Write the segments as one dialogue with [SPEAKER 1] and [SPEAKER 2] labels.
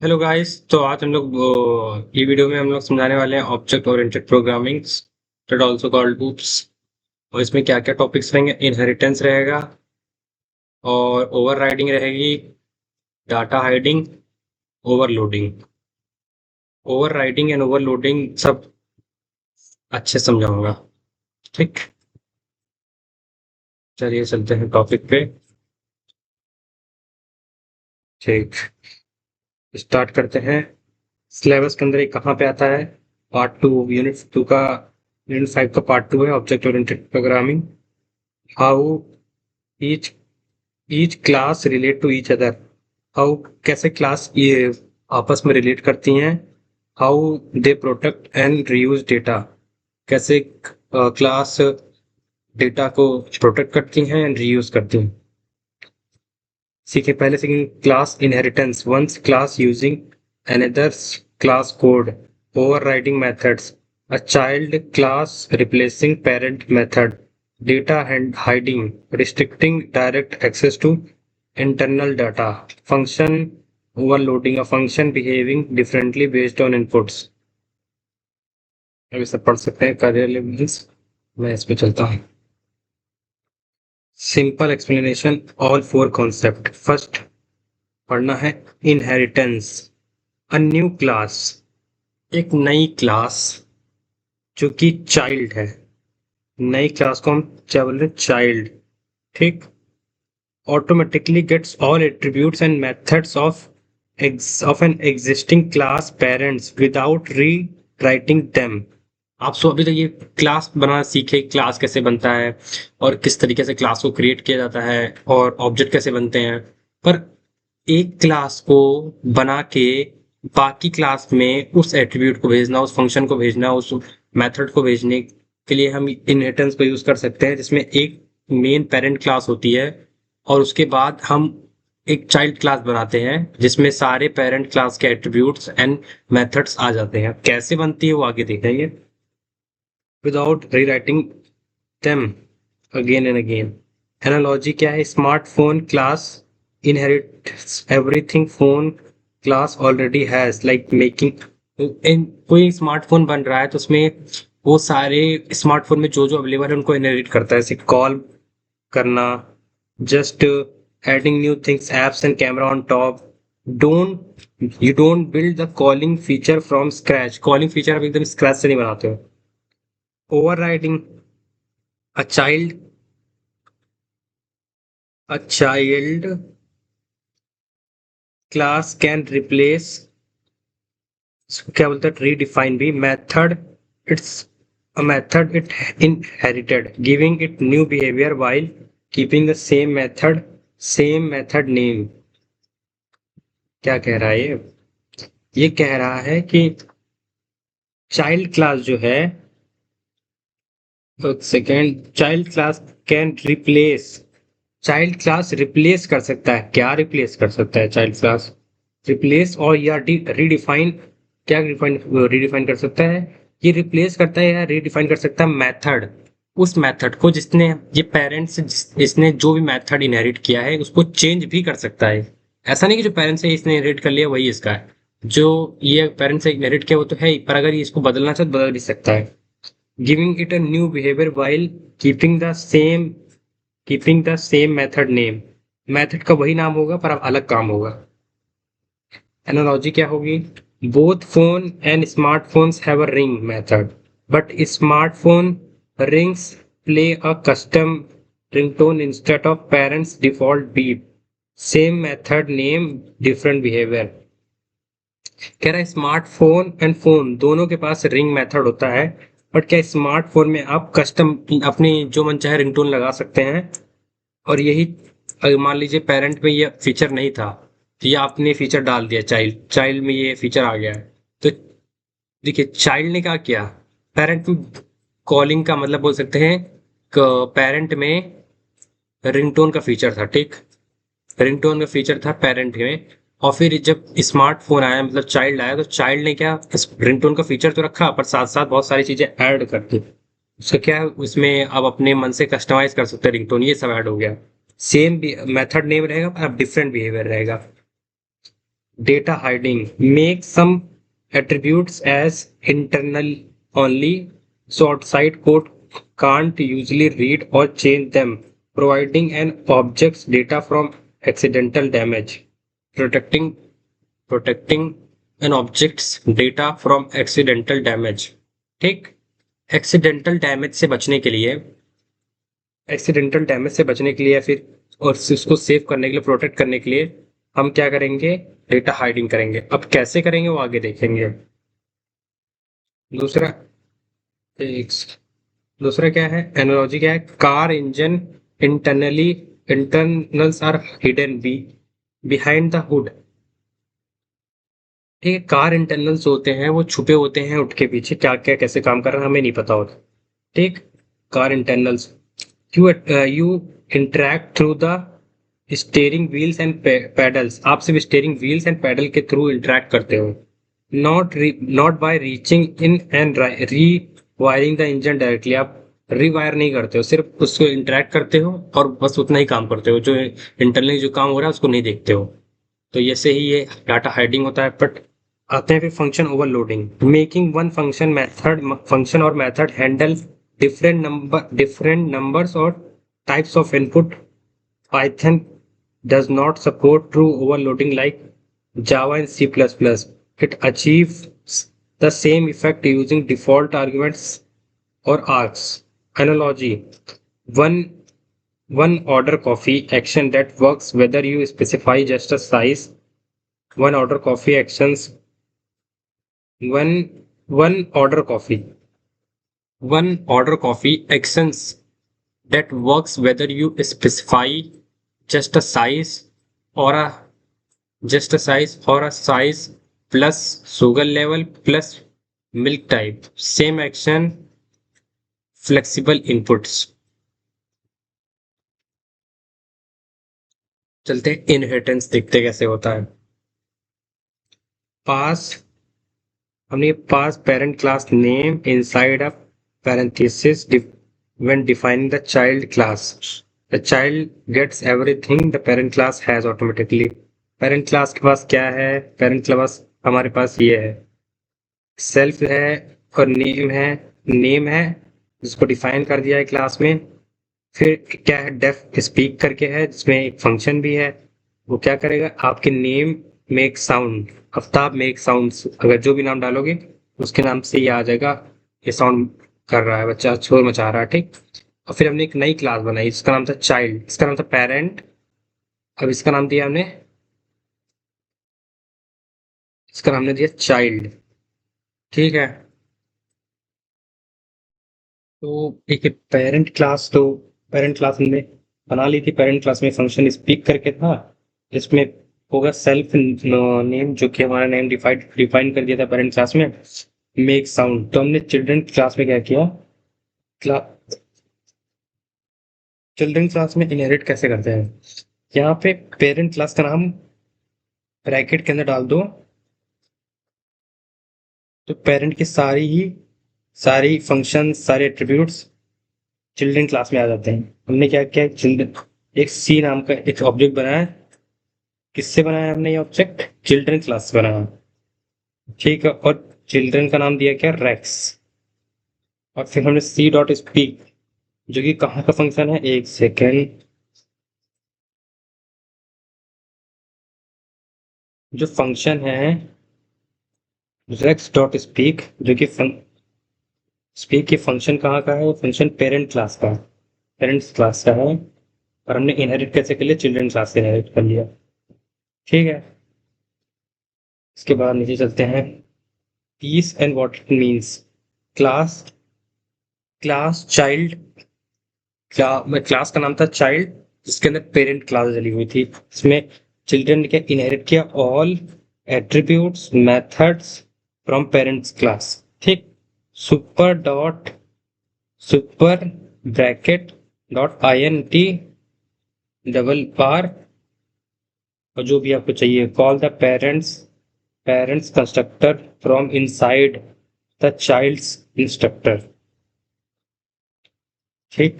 [SPEAKER 1] Hello guys. तो आज हम लोग ये वीडियो में हम लोग समझाने वाले हैं object oriented programming that also called OOPS। और इसमें क्या क्या टॉपिक्स रहेंगे, इनहेरिटेंस रहेगा और ओवरराइडिंग रहेगी, data hiding, overloading. Overriding and overloading सब अच्छे से समझाऊंगा। ठीक, चलिए चलते हैं टॉपिक पे। ठीक, स्टार्ट करते हैं। सिलेबस के अंदर ये कहाँ पे आता है? पार्ट 2, यूनिट 2 का, यूनिट 5 का पार्ट 2 है object oriented programming. How each each class relate to each other. How कैसे क्लास ये आपस में रिलेट करती हैं। How they protect and reuse data. कैसे क्लास डेटा को प्रोटेक्ट करती हैं एंड रीयूज करती हैं। सीखे पहले सीखेंगे class inheritance, one's class using another's class code, overriding methods, a child class replacing parent method, data hiding, restricting direct access to internal data, function overloading, a function behaving differently based on inputs। अभी सब पढ़ सकते हैं career levels। मैं इस पे चलता हूँ। Simple explanation, all four concept. First पढ़ना है इनहेरिटेंस। अ न्यू क्लास, एक नई क्लास जो कि चाइल्ड है। नई क्लास को हम क्या बोल रहे हैं? चाइल्ड। ठीक। Automatically gets all attributes and methods of an existing class parents without rewriting them. आप सब अभी तक ये क्लास बनाना सीखे, क्लास कैसे बनता है और किस तरीके से क्लास को क्रिएट किया जाता है और ऑब्जेक्ट कैसे बनते हैं। पर एक क्लास को बना के बाकी क्लास में उस एट्रीब्यूट को भेजना, उस फंक्शन को भेजना, उस मेथड को भेजने के लिए हम इनहेरिटेंस को यूज कर सकते हैं, जिसमें एक मेन पेरेंट क्लास होती है और उसके बाद हम एक चाइल्ड क्लास बनाते हैं जिसमें सारे पेरेंट क्लास के एट्रीब्यूट्स एंड मेथड्स आ जाते हैं। कैसे बनती है वो आगे देखेंगे। Without rewriting them again and again. Analogy क्या है? Smartphone class inherits everything phone class already has, like making इन कोई स्मार्टफोन बन रहा है तो उसमें वो सारे स्मार्टफोन में जो जो अवेलेबल है उनको इनहेरिट करता है, जैसे कॉल करना, just adding new things, apps and camera on top. Don't build the calling feature from scratch. Calling feature आप एकदम स्क्रैच से नहीं बनाते हो। Overriding, a child a child class can replace, क्या बोलते हैं, रीडिफाइन भी method. It's a method it inherited giving it new behaviour while keeping the same method name. क्या कह रहा है ये कह रहा है कि चाइल्ड क्लास जो है, second, child class can replace, child class replace कर सकता है। क्या रिप्लेस कर सकता है चाइल्ड क्लास? रिप्लेस और या रीडिफाइन। क्या रीडिफाइन कर सकता है? ये रिप्लेस करता है या रीडिफाइन कर सकता है मेथड, उस मेथड को जिसने ये पेरेंट्स इसने जो भी मेथड इनहेरिट किया है उसको चेंज भी कर सकता है। ऐसा नहीं कि जो पेरेंट्स है इसने इनहेरिट कर लिया वही इसका है। जो ये पेरेंट्स से इनहेरिट किया वो तो है ही, पर अगर ये इसको बदलना चाहे तो बदल भी सकता है। Giving it a new behaviour while keeping the same method name. Method का वही नाम होगा पर अब अलग काम होगा। एनालॉजी क्या होगी? Both phone and smartphones have a ring method, but smartphone rings play a custom ringtone instead of parents default beep. Same method name, different behaviour. कह रहा है स्मार्टफोन एंड फोन दोनों के पास रिंग मेथड होता है, but क्या smartphone में आप कस्टम अपनी जो मन चाहे रिंगटोन लगा सकते हैं। और यही अगर मान लीजिए पेरेंट में ये फीचर नहीं था तो ये आपने फीचर डाल दिया, चाइल्ड चाइल्ड में ये फीचर आ गया है। तो देखिए चाइल्ड ने क्या किया, पेरेंट में कॉलिंग का मतलब बोल सकते हैं, पेरेंट में रिंगटोन का फीचर था। ठीक, रिंगटोन का फीचर था पेरेंट में। और फिर जब स्मार्टफोन आया, मतलब चाइल्ड आया, तो चाइल्ड ने क्या, इस रिंगटोन का फीचर तो रखा पर साथ साथ बहुत सारी चीजें ऐड कर दी। उसका क्या है, उसमें आप अपने मन से कस्टमाइज कर सकते हैं रिंगटोन, ये सब ऐड हो गया। सेम मेथड नेम रहेगा पर अब डिफरेंट बिहेवियर रहेगा। Data hiding. Make some attributes as internal only, so outside code can't usually read or change them, providing an object's data from accidental damage. Protecting protecting an object's data from accidental damage. ठीक, accidental damage से बचने के लिए या फिर और उसको save करने के लिए, प्रोटेक्ट करने के लिए हम क्या करेंगे, डेटा हाइडिंग करेंगे। अब कैसे करेंगे वो आगे देखेंगे। दूसरा एक दूसरा क्या है, एनालॉजी क्या है, car engine internally internals are hidden be behind the hood. ठीक है, कार इंटरनल्स होते हैं वो छुपे होते हैं उठ के पीछे, क्या क्या कैसे काम कर रहा है हमें नहीं पता होता। ठीक, car internals, you interact through the steering wheels and pedals, आप सिर्फ स्टेयरिंग व्हील्स एंड पैडल के थ्रू इंटरेक्ट करते हो, not by reaching in and rewiring the engine directly. आप रीवायर नहीं करते हो, सिर्फ उसको इंटरेक्ट करते हो और बस उतना ही काम करते हो, जो इंटरनली जो काम हो रहा है उसको नहीं देखते हो। तो ऐसे ही ये डाटा हाइडिंग होता है। बट आते हैं फिर function overloading. Making one function और मेथड हैंडल डिफरेंट नंबर्स और types of input. Python does not support true overloading like Java and C++. It achieves the same effect using default arguments or args. Analogy: one one order coffee action that works whether you specify just a size. One order coffee actions one order coffee one order coffee actions that works whether you specify just a size or a size plus sugar level plus milk type. Same action, flexible inputs. चलते हैं inheritance, देखते कैसे होता है। Pass हमने pass parent class name inside a parenthesis when defining the child class. The child gets everything the parent class has automatically. Parent class के पास क्या है, पेरेंट क्लास हमारे पास ये है, सेल्फ है और नेम है जिसको डिफाइन कर दिया है क्लास में। फिर क्या है, डेफ स्पीक करके है जिसमें एक फंक्शन भी है, वो क्या करेगा, आपके name make sound, Aftab make sounds, अगर जो भी नाम डालोगे उसके नाम से ये आ जाएगा, ये साउंड कर रहा है बच्चा, शोर मचा रहा है। ठीक, और फिर हमने एक नई क्लास बनाई जिसका नाम था चाइल्ड, इसका नाम था पेरेंट। अब इसका नाम दिया हमने, इसका नाम ने दिया चाइल्ड। ठीक है, तो एक पेरेंट क्लास हमने बना ली थी। पेरेंट क्लास में फंक्शन स्पीक करके था जिसमें होगा सेल्फ नेम, जो कि हमारा नेम डिफाइन कर दिया था पेरेंट क्लास में, मेक साउंड। तो हमने चिल्ड्रन क्लास में क्या किया, चिल्ड्रन क्लास में इनहेरिट कैसे करते हैं, यहाँ पे पेरेंट क्लास का नाम ब्रैकेट के अंदर डाल दो, तो पेरेंट की सारी फंक्शन सारे एट्रीब्यूट्स चिल्ड्रन क्लास में आ जाते हैं। हमने क्या किया, चिल्ड्रन एक सी नाम का एक ऑब्जेक्ट बनाया। किससे बनाया हमने ये ऑब्जेक्ट, चिल्ड्रन क्लास से बनाया। ठीक है, और चिल्ड्रन का नाम दिया क्या, रेक्स। और फिर हमने सी डॉट स्पीक, जो कि कहाँ का फंक्शन है, एक सेकेंड, जो फंक्शन है रेक्स डॉट स्पीक, जो कि स्पीक की फंक्शन कहाँ का है, फंक्शन पेरेंट क्लास का, पेरेंट्स क्लास का है। और हमने इनहेरिट कैसे कर लिया, चिल्ड्रन क्लास से इनहेरिट कर लिया। ठीक है, इसके बाद नीचे चलते हैं, piece and what it means. Class class child, class का नाम था चाइल्ड जिसके अंदर पेरेंट क्लास डली हुई थी। इसमें चिल्ड्रन के इनहेरिट किया all attributes methods from parents class. ठीक, super bracket dot INT double bar, और जो भी आपको चाहिए, call the parents constructor from inside the child's instructor. ठीक,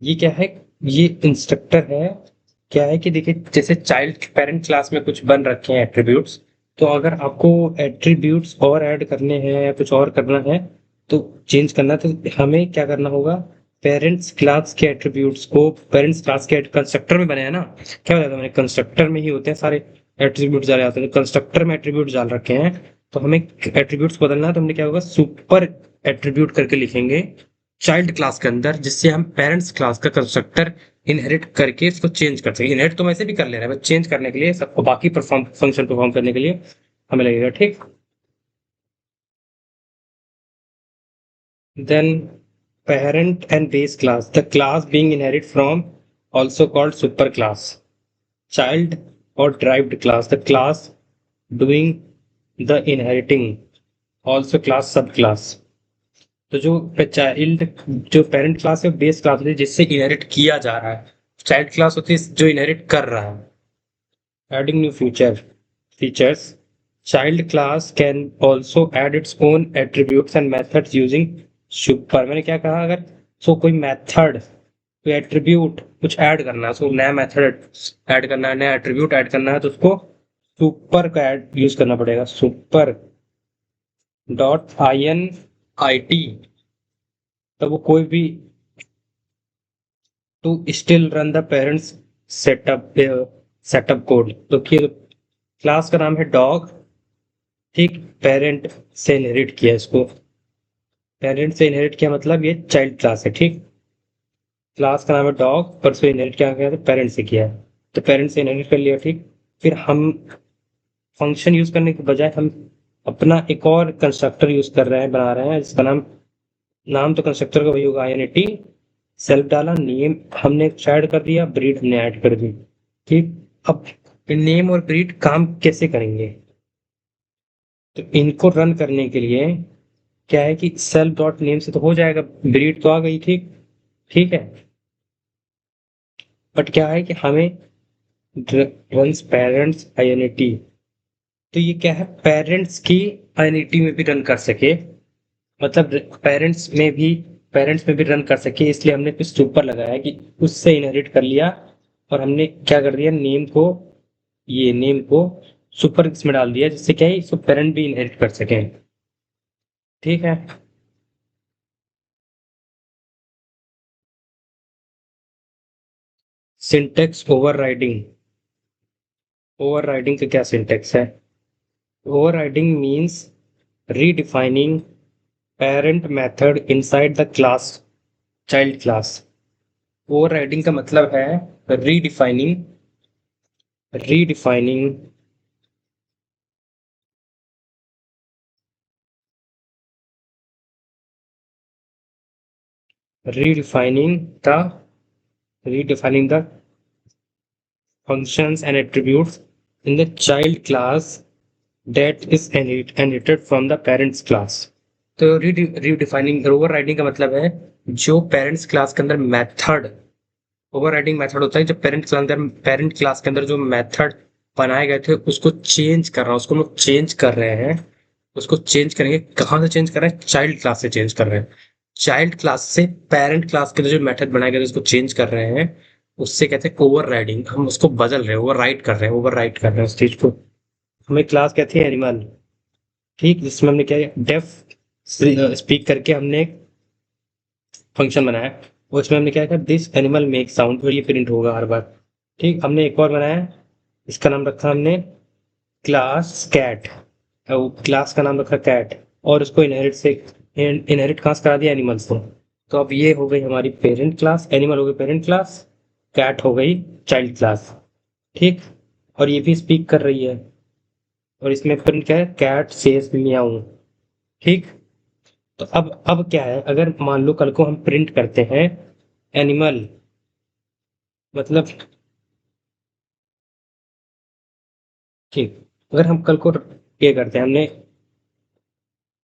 [SPEAKER 1] ये क्या है, ये इंस्ट्रक्टर है क्या है कि देखिए जैसे चाइल्ड पेरेंट क्लास में कुछ बन रखे हैं एट्रीब्यूट्स, तो अगर आपको एट्रीब्यूट्स और ऐड करने हैं या कुछ और करना है तो चेंज करना है, तो हमें क्या करना होगा, पेरेंट्स क्लास के एट्रीब्यूट्स को पेरेंट्स क्लास के कंस्ट्रक्टर में बने हैं ना, क्या बताया था मैंने, कंस्ट्रक्टर में ही होते हैं सारे एट्रीब्यूट डाले जाते हैं, तो कंस्ट्रक्टर में एट्रीब्यूट डाल रखे हैं, तो हमें एट्रीब्यूट्स बदलना है, तो हमने क्या होगा सुपर एट्रीब्यूट करके लिखेंगे चाइल्ड क्लास के अंदर, जिससे हम पेरेंट्स क्लास का कंस्ट्रक्टर इनहेरिट करके इसको चेंज कर सकें। इनहेरिट तो वैसे भी कर ले रहे हैं, बस चेंज करने के लिए सबको बाकी परफॉर्म फंक्शन परफॉर्म करने के लिए हमें लगेगा, ठीक। Then parent and base class, the class being inherited from, also called superclass. Child or derived class, the class doing the inheriting, also class subclass. तो जो चाइल्ड जो पेरेंट क्लास है बेस क्लास होती है जिससे इनहेरिट किया जा रहा है, चाइल्ड क्लास होती है जो इनहेरिट कर रहा है। Adding new features. Child class can also add its own attributes and methods using super। मैंने क्या कहा, अगर सो कोई मेथड कोई एट्रीब्यूट कुछ ऐड करना है, सो नया मेथड ऐड करना है, नया एट्रीब्यूट ऐड करना है, तो उसको सुपर का ऐड यूज करना पड़ेगा, सुपर डॉट INIT। तो वो कोई भी to still run the parents setup setup code. तो क्लास का नाम है डॉग, ठीक, पेरेंट से इनहेरिट किया इसको, पेरेंट से इनहेरिट किया मतलब ये चाइल्ड क्लास है, ठीक। क्लास का नाम है डॉग, पर से इनहेरिट क्या किया, पेरेंट से किया है, तो पेरेंट से इनहेरिट कर लिया, ठीक। फिर हम फंक्शन यूज करने के बजाय हम अपना एक और कंस्ट्रक्टर यूज कर रहे हैं, बना रहे हैं, जिसका नाम नाम तो कंस्ट्रक्टर का वही होगा INT। सेल्फ डाला, नेम हमने ऐड कर दिया, ब्रीड हमने ऐड कर दी, ठीक। अब नेम और ब्रीड काम कैसे करेंगे, तो इनको रन करने के लिए क्या है कि सेल्फ डॉट नेम से तो हो जाएगा, ब्रीड तो आ गई, ठीक, ठीक है। बट क्या है कि हमें रन्स पेरेंट्स INT, तो ये क्या है, पेरेंट्स की INT में भी रन कर सके, मतलब पेरेंट्स में भी रन कर सके, इसलिए हमने कुछ सुपर लगाया कि उससे इनहेरिट कर लिया, और हमने क्या कर दिया, नेम को सुपर इसमें डाल दिया, जिससे क्या है इसको पेरेंट भी इनहेरिट कर सके, ठीक है। सिंटेक्स ओवरराइडिंग, ओवरराइडिंग का क्या सिंटेक्स है, overriding means redefining parent method inside the class child class. Overriding का मतलब है redefining redefining redefining the redefining the functions and attributes in the child class that is inherited from the parents class। तो redefining overriding का मतलब है जो parents class के अंदर मेथड, ओवरराइडिंग मेथड होता है जब पेरेंट क्लास के अंदर जो मेथड बनाए गए थे उसको चेंज कर रहा है, उसको हम लोग चेंज कर रहे हैं, उसको चेंज करेंगे, कहाँ से चेंज कर रहे हैं, चाइल्ड क्लास से चेंज कर रहे हैं, चाइल्ड क्लास से पेरेंट क्लास के अंदर जो मेथड बनाए गए थे उसको चेंज कर रहे हैं, उससे कहते हैं ओवर राइडिंग, हम उसको बदल रहे हैं, ओवर राइट कर रहे हैं उस चीज को। हमें क्लास कहती है एनिमल, ठीक, जिसमें हमने क्या डेफ स्पीक करके हमने एक फंक्शन बनाया, उसमें हमने क्या किया, दिस एनिमल मेक साउंड, और ये प्रिंट होगा हर बार, ठीक। हमने एक और बनाया, इसका नाम रखा हमने क्लास कैट, क्लास का नाम रखा कैट, और उसको इनहेरिट कहाँ से करा दिया, एनिमल से। तो अब ये हो गई हमारी पेरेंट क्लास, एनिमल हो गई पेरेंट क्लास, कैट हो गई चाइल्ड क्लास, ठीक। और ये भी स्पीक कर रही है, और इसमें प्रिंट क्या है, कैट सेज मियाऊ, ठीक। तो अब क्या है, अगर मान लो कल को हम प्रिंट करते हैं एनिमल, मतलब ठीक, अगर हम कल को ये करते हैं, हमने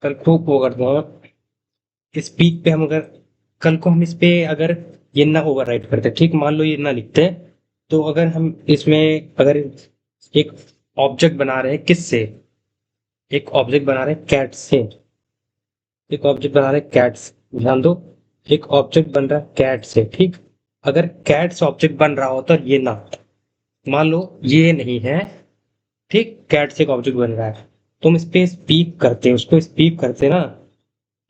[SPEAKER 1] कल को वो करते हैं स्पीक पे, हम अगर कल को हम इस पे अगर ये ना ओवरराइट करते, ठीक, मान लो ये ना लिखते हैं, तो अगर हम इसमें अगर एक ऑब्जेक्ट बना रहे हैं, किससे, एक ऑब्जेक्ट बना रहे हैं कैट से, एक ऑब्जेक्ट बना रहे हैं कैट से, ध्यान दो, एक ऑब्जेक्ट बन रहा है कैट से, ठीक। अगर कैट से ऑब्जेक्ट बन रहा होता ये ना, मान लो ये नहीं है, ठीक, कैट से एक ऑब्जेक्ट बन रहा है, तुम इस पे स्पीक करते, उसको स्पीक करते ना,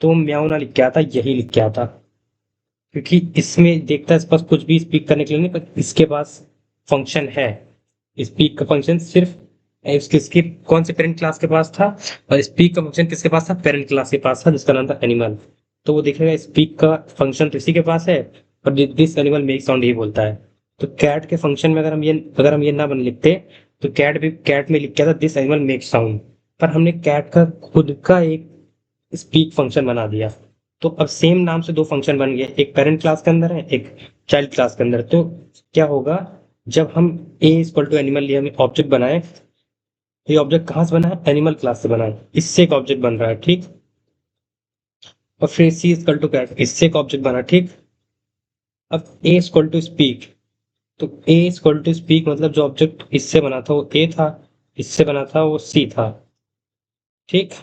[SPEAKER 1] तो म्याऊ ना लिख के आता, यही लिख के आता, क्योंकि इसमें देखता है, इसके पास कुछ भी स्पीक करने के लिए नहीं, पर इसके पास फंक्शन है। स्पीक का फंक्शन सिर्फ इसके कौन से पेरेंट क्लास के पास था, और स्पीक का फंक्शन किसके पास था, पेरेंट क्लास के पास था, जिसका नाम था एनिमल। तो वो देखेगा स्पीक का फंक्शन तो इसी के पास है, और दिस एनिमल मेक साउंड यही बोलता है। तो कैट के फंक्शन में अगर हम ये ना बन लिखते, तो कैट में लिख के था दिस एनिमल मेक साउंड, पर हमने कैट का खुद का एक स्पीक फंक्शन बना दिया। तो अब सेम नाम से दो फंक्शन बन गए, एक पेरेंट क्लास के अंदर है, एक चाइल्ड क्लास के अंदर। तो क्या होगा, जब हम ए इक्वल टू एनिमल लिए, हमें ऑब्जेक्ट बनाए, ये ऑब्जेक्ट कहाँ से बना है, एनिमल क्लास से बना है, इससे एक ऑब्जेक्ट बन रहा है, ठीक। और फिर सी इक्वल टू कैट, इससे एक ऑब्जेक्ट बना, ठीक। अब ए इक्वल टू स्पीक, तो ए इक्वल टू स्पीक मतलब जो ऑब्जेक्ट इससे बना था वो ए था, इससे बना था वो सी था, ठीक,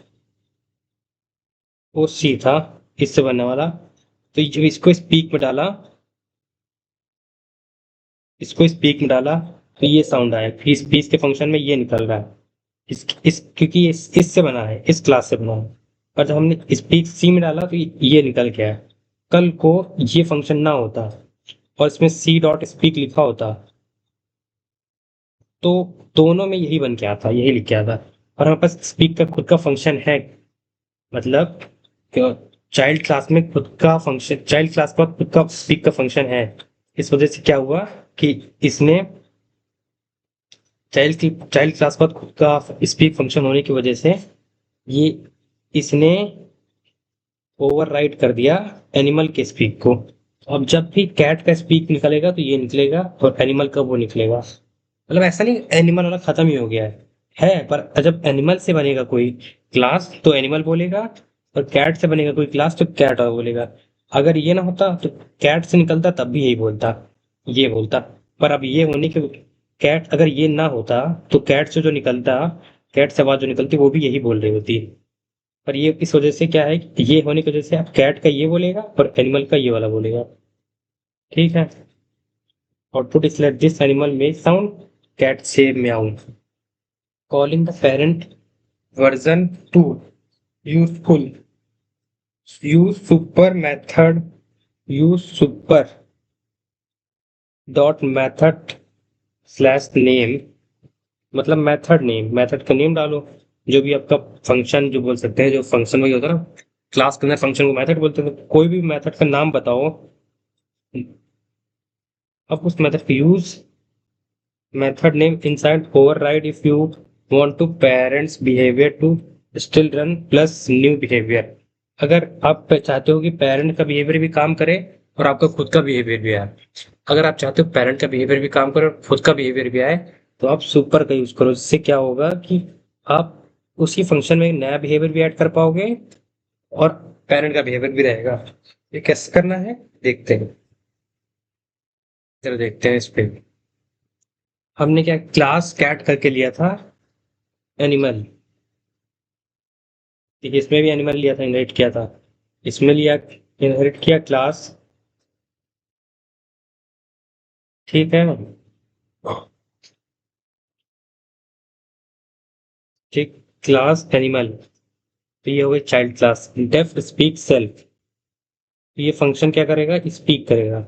[SPEAKER 1] वो सी था इससे बनने वाला। तो जब इसको स्पीक में डाला, इसको स्पीक में डाला, तो ये साउंड आया, फिर स्पीच के फंक्शन में ये निकल रहा है, इस क्योंकि इससे बना है, इस क्लास से बना है। और जब हमने स्पीक सी में डाला तो ये निकल गया। कल को ये फंक्शन ना होता और इसमें सी डॉट स्पीक लिखा होता, तो दोनों में यही बन के आता, यही लिख के आता। और हमारे पास स्पीक का खुद का फंक्शन है, मतलब चाइल्ड क्लास में खुद का फंक्शन, चाइल्ड क्लास का खुद का स्पीक का फंक्शन है। इस वजह से क्या हुआ कि इसने चाइल्ड क्लास का खुद का स्पीक फंक्शन होने की वजह से ये इसने ओवरराइड कर दिया एनिमल के स्पीक को। अब जब भी कैट का स्पीक निकलेगा तो ये निकलेगा, और एनिमल का वो निकलेगा। मतलब ऐसा नहीं एनिमल वाला खत्म ही हो गया है, पर जब एनिमल से बनेगा कोई क्लास तो एनिमल बोलेगा, और कैट से बनेगा कोई क्लास तो कैट और बोलेगा। अगर ये ना होता तो कैट से निकलता तब भी यही बोलता, ये बोलता। पर अब ये होने के, कैट अगर ये ना होता तो कैट से जो निकलता, कैट से आवाज जो निकलती वो भी यही बोल रही होती। पर ये इस वजह से क्या है कि ये होने की वजह से अब कैट का ये बोलेगा और एनिमल का ये वाला बोलेगा, ठीक है। Output is like this animal make sound, cat says meow. Calling the parent version 2 useful, use super method, use super dot method slash name, मतलब मेथड नेम, मेथड का नेम डालो, जो भी आपका फंक्शन जो बोल सकते हैं, जो फंक्शन वही होता है ना, क्लास के अंदर फंक्शन को मेथड बोलते हैं, तो कोई भी मेथड का नाम बताओ। अब उस मेथड का use, method name inside override if you want to parents behaviour to still run plus new behaviour. अगर आप चाहते हो कि पेरेंट का बिहेवियर भी काम करे और आपका खुद का बिहेवियर भी आए, अगर आप चाहते हो पेरेंट का बिहेवियर भी काम करे और खुद का बिहेवियर भी आए, तो आप सुपर का यूज करो। इससे क्या होगा कि आप उसी फंक्शन में एक नया बिहेवियर भी ऐड कर पाओगे और पेरेंट का बिहेवियर भी रहेगा। ये कैसे करना है देखते हैं, जरा देखते हैं इस पे। हमने क्या क्लास कैट करके लिया था एनिमल, ठीक है, इसमें भी एनिमल लिया था, इनहेरिट किया था, इसमें लिया, इनहेरिट किया क्लास, ठीक है, ठीक, क्लास एनिमल। तो ये हो गई child class. Def speak self, तो ये फंक्शन क्या करेगा, स्पीक करेगा।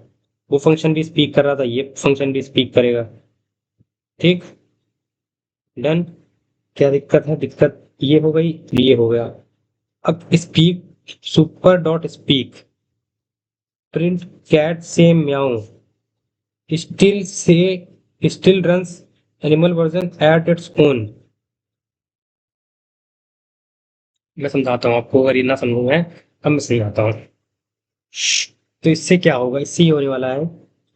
[SPEAKER 1] वो फंक्शन भी स्पीक कर रहा था, ये फंक्शन भी स्पीक करेगा, ठीक, डन। क्या दिक्कत है, दिक्कत ये हो गई, ये हो गया। अब speak super dot speak print cat says meow still runs animal version at its own. मैं समझाता हूँ आपको, अगर ये ना समझूंगा मैं, अब मैं समझाता हूँ। तो इससे क्या होगा, इससे ही होने वाला है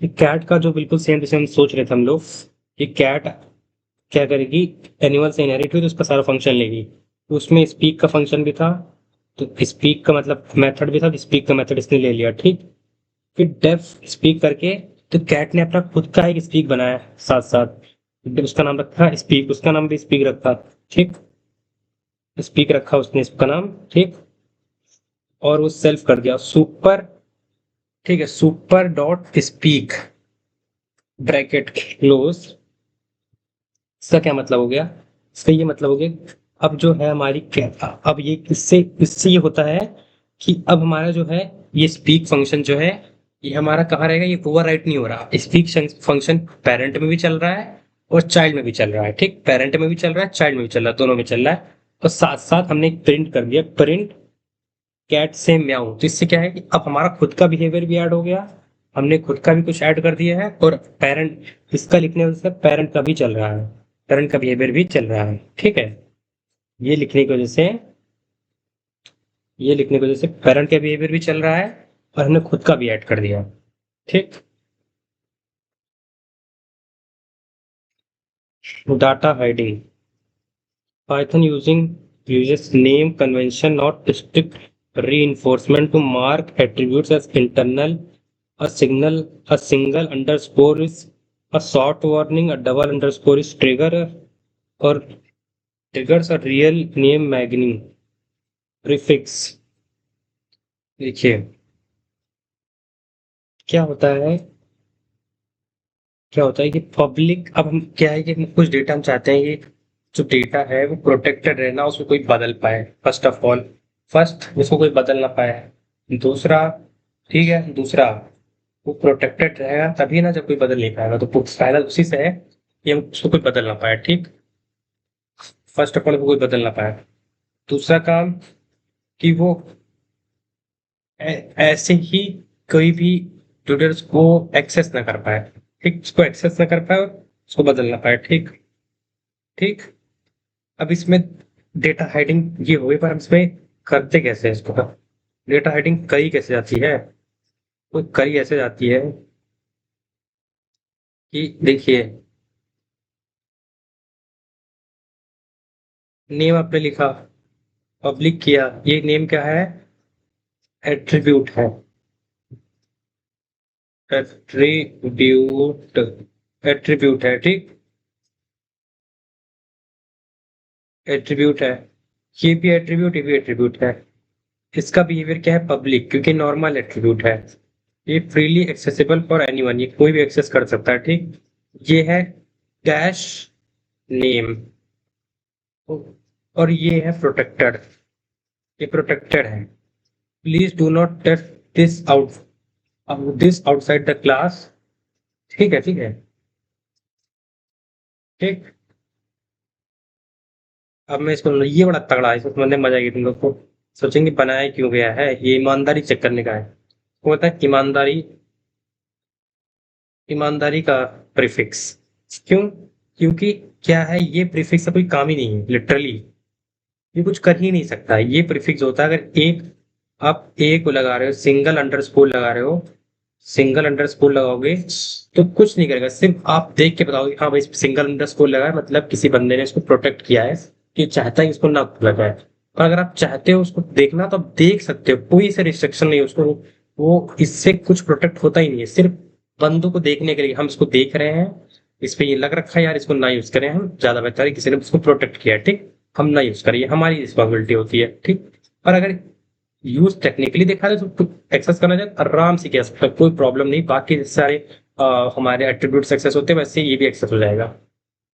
[SPEAKER 1] कि कैट का जो बिल्कुल सेम जैसे हम सोच रहे थे हम लोग, कि कैट क्या करेगी, एनिमल से इनहेरिट हुई तो उसका सारा फंक्शन लेगी, तो उसमें स्पीक का फंक्शन भी था, तो स्पीक का मतलब मेथड भी था, स्पीक का मेथड इसने ले लिया, ठीक। फिर डेफ स्पीक करके, तो कैट ने अपना खुद का एक स्पीक बनाया साथ साथ, उसका नाम रखा स्पीक, उसका नाम भी स्पीक रखा, ठीक, स्पीक रखा उसने इसका नाम, ठीक। और वो सेल्फ कर दिया सुपर, ठीक है, super dot speak bracket close इसका क्या मतलब हो गया? इसका ये मतलब हो गया, अब जो है हमारी अब ये इससे इससे ये होता है कि अब हमारा जो है ये स्पीक फंक्शन जो है ये हमारा कहाँ रहेगा, ये ओवरराइट नहीं हो रहा। स्पीक फंक्शन पेरेंट में भी चल रहा है और चाइल्ड में भी चल रहा है। ठीक, पेरेंट में भी चल रहा है, चाइल्ड में भी चल रहा है, दोनों में चल रहा है। और साथ साथ हमने एक प्रिंट कर दिया, प्रिंट कैट से म्याऊ। तो इससे क्या है कि अब हमारा खुद का बिहेवियर भी ऐड हो गया, हमने खुद का भी कुछ ऐड कर दिया है, और पेरेंट इसका लिखने से पेरेंट का भी चल रहा है, पेरेंट का बिहेवियर भी चल रहा है। ठीक है, ये लिखने की वजह से ये लिखने की वजह से पेरेंट का बिहेवियर भी चल रहा है और हमने खुद का भी ऐड कर दिया। ठीक, data hiding, Python uses name convention, not strict reinforcement, to mark attributes as internal. A single underscore is a short warning, a double underscore is trigger, or triggers a real name magnitude prefix। देखिए क्या होता है, क्या होता है कि public, अब हम क्या है कि कुछ डेटा हम चाहते हैं कि जो डेटा है वो प्रोटेक्टेड रहना, उसको कोई बदल पाए। फर्स्ट ऑफ ऑल, फर्स्ट उसको कोई बदल ना पाए। दूसरा, ठीक है, दूसरा वो प्रोटेक्टेड रहेगा तभी ना, जब कोई बदल नहीं पाएगा। तो फायदा उसी से है कि हम उसको कोई बदल ना पाए। ठीक, फर्स्ट ऑफ ऑल वो कोई बदल ना पाए। दूसरा काम कि वो ऐसे ही कोई भी ट्यूटर्स को एक्सेस ना कर पाए। ठीक, उसको एक्सेस ना कर पाए और उसको बदल ना पाए। ठीक, ठीक। अब इसमें डेटा हाइडिंग ये हुई, पर हम इसमें करते कैसे हैं इसको? डेटा हाइडिंग करी कैसे जाती है? वो करी ऐसे जाती है कि देखिए, नेम आपने लिखा, पब्लिक किया, ये नेम क्या है? एट्रीब्यूट है, एट्रीब्यूट, एट्रीब्यूट है। ठीक, एट्रीब्यूट है, ये भी एट्रीब्यूट, ये भी एट्रीब्यूट है। इसका बिहेवियर क्या है? पब्लिक, क्योंकि नॉर्मल एट्रीब्यूट है। ये फ्रीली एक्सेसिबल फॉर एनीवन, ये कोई भी एक्सेस कर सकता है। ठीक, ये है डैश नेम, और ये है प्रोटेक्टेड, ये प्रोटेक्टेड है। Please do not test this this outside the class. ठीक है, ठीक है, ठीक। अब मैं इसको, ये बड़ा तगड़ा है, इसको समझने में मजा आएगी तुम लोग को। सोचेंगे बनाया क्यों गया है, ये ईमानदारी चेक करने का है। वो होता है ईमानदारी, ईमानदारी का प्रीफिक्स। क्यों? क्योंकि क्या है, ये प्रीफिक्स का कोई काम ही नहीं है लिटरली, ये कुछ कर ही नहीं सकता। ये प्रीफिक्स होता है, अगर एक, आप ए को लगा रहे हो, सिंगल अंडरस्कोर लगा रहे हो, सिंगल अंडरस्कोर लगाओगे तो कुछ नहीं करेगा, सिर्फ आप देख के बताओगे हाँ भाई सिंगल अंडरस्कोर लगा है, मतलब किसी बंदे ने इसको प्रोटेक्ट किया है कि चाहता है इसको ना लगाए। और अगर आप चाहते हो उसको देखना तो आप देख सकते हो, कोई से रिस्ट्रिक्शन नहीं है उसको। वो इससे कुछ प्रोटेक्ट होता ही नहीं है, सिर्फ बंदों को देखने के लिए हम इसको देख रहे हैं, इस पे ये लग रखा है यार, इसको ना यूज करें, हम ज्यादा बेहतर है, किसी ने उसको प्रोटेक्ट किया है, ठीक, हम ना यूज करें, ये हमारी रिस्पॉन्सिबिलिटी होती है। ठीक, और अगर यूज टेक्निकली देखा जाए तो एक्सेस करना चाहे आराम से किया सकता है, कोई प्रॉब्लम नहीं। बाकी सारे हमारे एट्रीब्यूट एक्सेस होते हैं, वैसे ये भी एक्सेस हो जाएगा।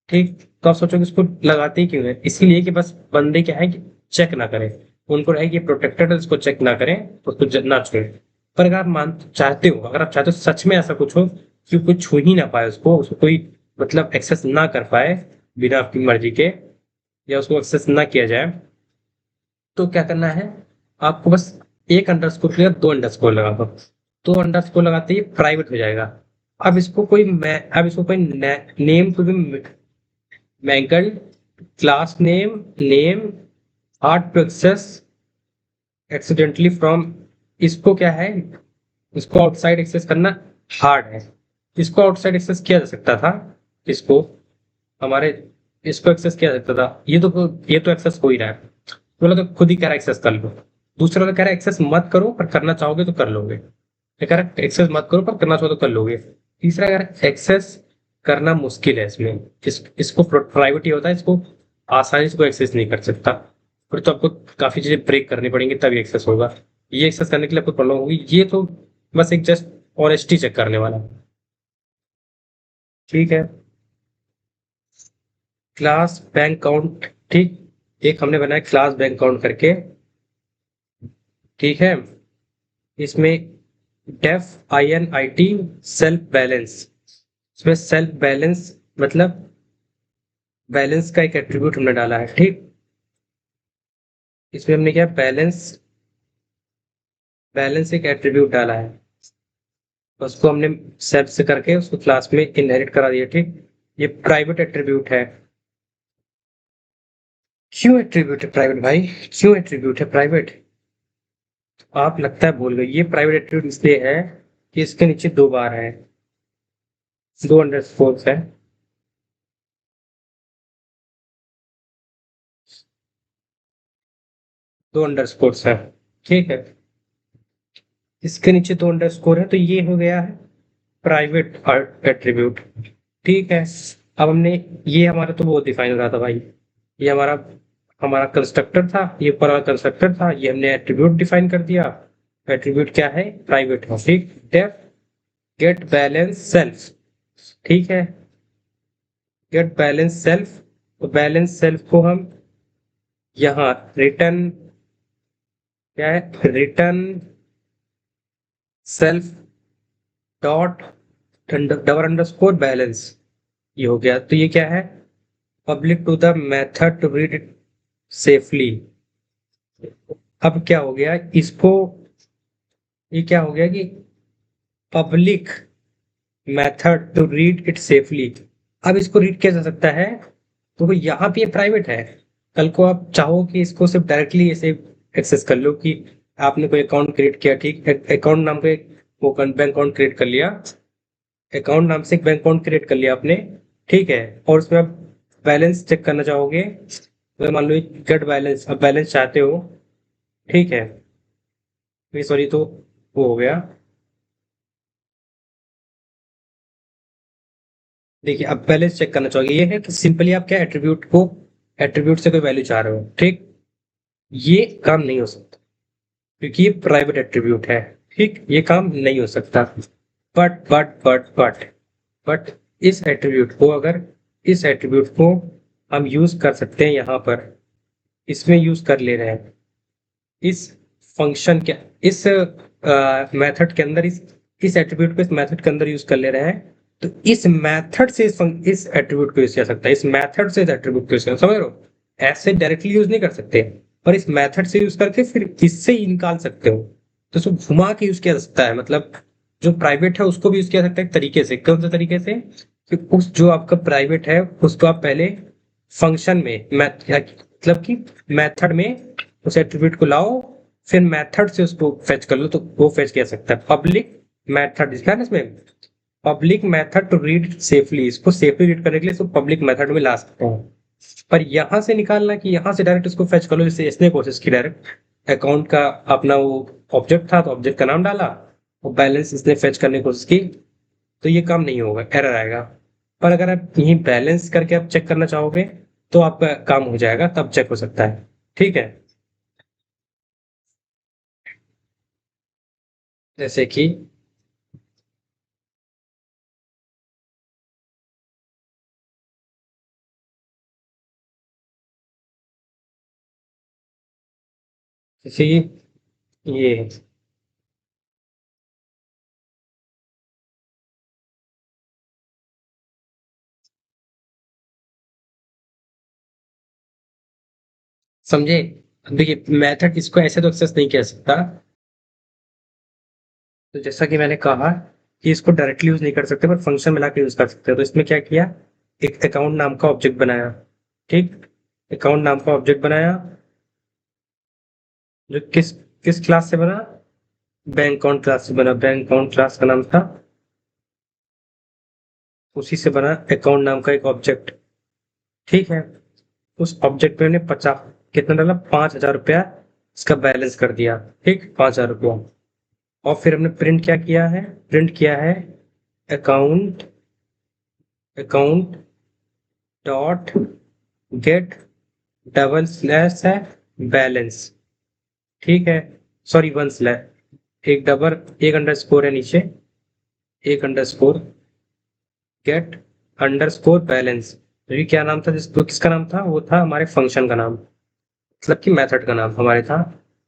[SPEAKER 1] ठीक, तो आप सोचोगे इसको लगाते ही क्यों है? इसीलिए कि बस बंदे क्या है कि चेक ना करें, उनको रहे कि प्रोटेक्टेड है, उसको चेक ना करें, उसको ना छुए। पर अगर आप मान चाहते हो, अगर आप चाहते हो सच में ऐसा कुछ हो कि कोई छू ही ना पाए उसको, उसको कोई मतलब एक्सेस ना कर पाए बिना आपकी मर्जी के, या उसको एक्सेस ना किया जाए, तो क्या करना है आपको? बस एक अंडरस्कोर या दो अंडरस्कोर लगा दो, दो अंडरस्कोर लगाते ही प्राइवेट हो जाएगा। अब इसको कोई name to be mangled, class name, name hard to access accidentally from, इसको क्या है, इसको आउटसाइड एक्सेस करना हार्ड है। इसको आउटसाइड एक्सेस किया जा सकता था, इसको हमारे, इसको एक्सेस किया जा सकता था, ये तो एक्सेस हो ही रहा है। बोला तो खुद ही कह रहा है एक्सेस कर लो, दूसरा तो कह रहा है एक्सेस मत करो पर करना चाहोगे तो कर लोगे, ये कह रहा है एक्सेस मत करो पर करना चाहो तो कर लोगे। तीसरा कह रहा है एक्सेस करना मुश्किल है इसमें, इसको प्राइवेट होता है, इसको आसानी से कोई एक्सेस नहीं कर सकता, फिर तो आपको काफी चीजें ब्रेक करनी पड़ेंगी तभी एक्सेस होगा। ये एक्सेस करने के लिए आपको प्रॉब्लम होगी, ये तो बस एक जस्ट ऑनेस्टी चेक करने वाला। ठीक है, क्लास बैंक काउंट, ठीक, एक हमने बनाया क्लास बैंक काउंट करके, ठीक है। इसमें डेफ INIT सेल्फ बैलेंस, इसमें सेल्फ बैलेंस मतलब बैलेंस का एक एट्रीब्यूट हमने डाला है, ठीक। इसमें हमने क्या बैलेंस, बैलेंस एक एट्रीब्यूट डाला है, उसको हमने सेल्फ से करके उसको क्लास में इनहेरिट करा दिया, ठीक। ये प्राइवेट एट्रीब्यूट है। क्यों एट्रीब्यूट है प्राइवेट भाई, क्यों एट्रीब्यूट है प्राइवेट? आप लगता है भूल गए, ये प्राइवेट एट्रीब्यूट इसलिए है कि इसके नीचे दो बार है, दो अंडरस्कोर है। दो अंडरस्कोर है, ठीक है। इसके नीचे दो अंडरस्कोर है तो ये हो गया है प्राइवेट एट्रीब्यूट, ठीक है। अब हमने, ये हमारा तो वो डिफाइन हो रहा था भाई, ये हमारा हमारा कंस्ट्रक्टर था, ये ऊपर कंस्ट्रक्टर था, ये हमने एट्रीब्यूट डिफाइन कर दिया। एट्रीब्यूट क्या है, प्राइवेट है, ठीक। डेफ गेट बैलेंस सेल्फ, ठीक है। गेट बैलेंस सेल्फ, तो बैलेंस सेल्फ को हम यहाँ रिटर्न, क्या है, return self dot double underscore balance, ये हो गया। तो ये क्या है, public to the method to read it safely. अब क्या हो गया इसको, ये क्या हो गया कि public method to read it safely. अब इसको रीड किया जा सकता है, तो यहाँ पे ये प्राइवेट है। कल को आप चाहो कि इसको सिर्फ डायरेक्टली ऐसे एक्सेस कर लो कि आपने कोई अकाउंट क्रिएट किया, ठीक, अकाउंट नाम का एक वो बैंक अकाउंट क्रिएट कर लिया, अकाउंट नाम से एक बैंक अकाउंट क्रिएट कर लिया आपने, ठीक है। और उसमें आप बैलेंस चेक करना चाहोगे, तो मान लो गेट बैलेंस, अब बैलेंस चाहते हो, ठीक है। सॉरी, तो वो हो गया। देखिए अब बैलेंस चेक करना चाहोगे, ये है कि सिंपली आप क्या एट्रीब्यूट को, एट्रीब्यूट से कोई वैल्यू चाह रहे हो, ठीक। ये काम नहीं हो सकता क्योंकि ये प्राइवेट एट्रीब्यूट है, ठीक, ये काम नहीं हो सकता। बट इस एट्रीब्यूट को, अगर इस एट्रीब्यूट को हम यूज कर सकते हैं, यहाँ पर इसमें यूज कर ले रहे हैं, इस फंक्शन के, इस मेथड के अंदर, इस एट्रीब्यूट को इस मेथड के अंदर यूज कर ले रहे हैं, तो इस मेथड से इस एट्रीब्यूट को यूज किया सकता है, इस मेथड से इस एट्रीब्यूट को यूज कर, समझ रहे हो? ऐसे डायरेक्टली यूज नहीं कर सकते, पर इस मेथड से यूज करके फिर इससे ही निकाल सकते हो। तो इसको घुमा के यूज किया जा सकता है, मतलब जो प्राइवेट है उसको भी यूज किया जा सकता है एक तरीके से। कौन सा तरीके से, कि उस जो आपका प्राइवेट है उसको आप पहले फंक्शन में मतलब कि मेथड में उस एट्रीब्यूट को लाओ, फिर मेथड से उसको फेच कर लो, तो वो फेच किया सकता है। पब्लिक मेथड इसका है ना, इसमें public method to read safely, इसको सेफली रीड करने के लिए इसको पब्लिक मेथड में ला सकता हूँ। पर यहां से निकालना कि यहां से डायरेक्ट इसको फेच कर लो, जैसे इसने कोशिश की, डायरेक्ट अकाउंट का अपना वो ऑब्जेक्ट था तो ऑब्जेक्ट का नाम डाला, और बैलेंस इसने फेच करने की कोशिश की, तो ये काम नहीं होगा, एरर आएगा। पर अगर आप यही बैलेंस करके आप चेक करना चाहोगे तो आपका काम हो जाएगा, तब चेक हो सकता है, ठीक है। जैसे कि जैसे ये समझे? अब देखिए मेथड इसको ऐसे तो एक्सेस नहीं कर सकता, तो जैसा कि मैंने कहा कि इसको डायरेक्टली यूज नहीं कर सकते पर फंक्शन में लाके यूज कर सकते हैं। तो इसमें क्या किया, एक अकाउंट नाम का ऑब्जेक्ट बनाया, ठीक, अकाउंट नाम का ऑब्जेक्ट बनाया, जो किस किस क्लास से बना, बैंक अकाउंट क्लास से बना, बैंक अकाउंट क्लास का नाम था, उसी से बना अकाउंट नाम का एक ऑब्जेक्ट, ठीक है। उस ऑब्जेक्ट पे हमने 50, कितना डाला, 5,000 रुपया इसका बैलेंस कर दिया, ठीक, 5,000 रुपया। और फिर हमने प्रिंट क्या किया है, प्रिंट किया है account, account dot gate double slash है बैलेंस, ठीक है, सॉरी वन स्लैश, एक डबल, एक अंडरस्कोर है नीचे, एक अंडरस्कोर गेट अंडरस्कोर बैलेंस, तो ये क्या नाम था, जिस तो किसका नाम था, वो था हमारे फंक्शन का नाम, मतलब कि मेथड का नाम हमारे था।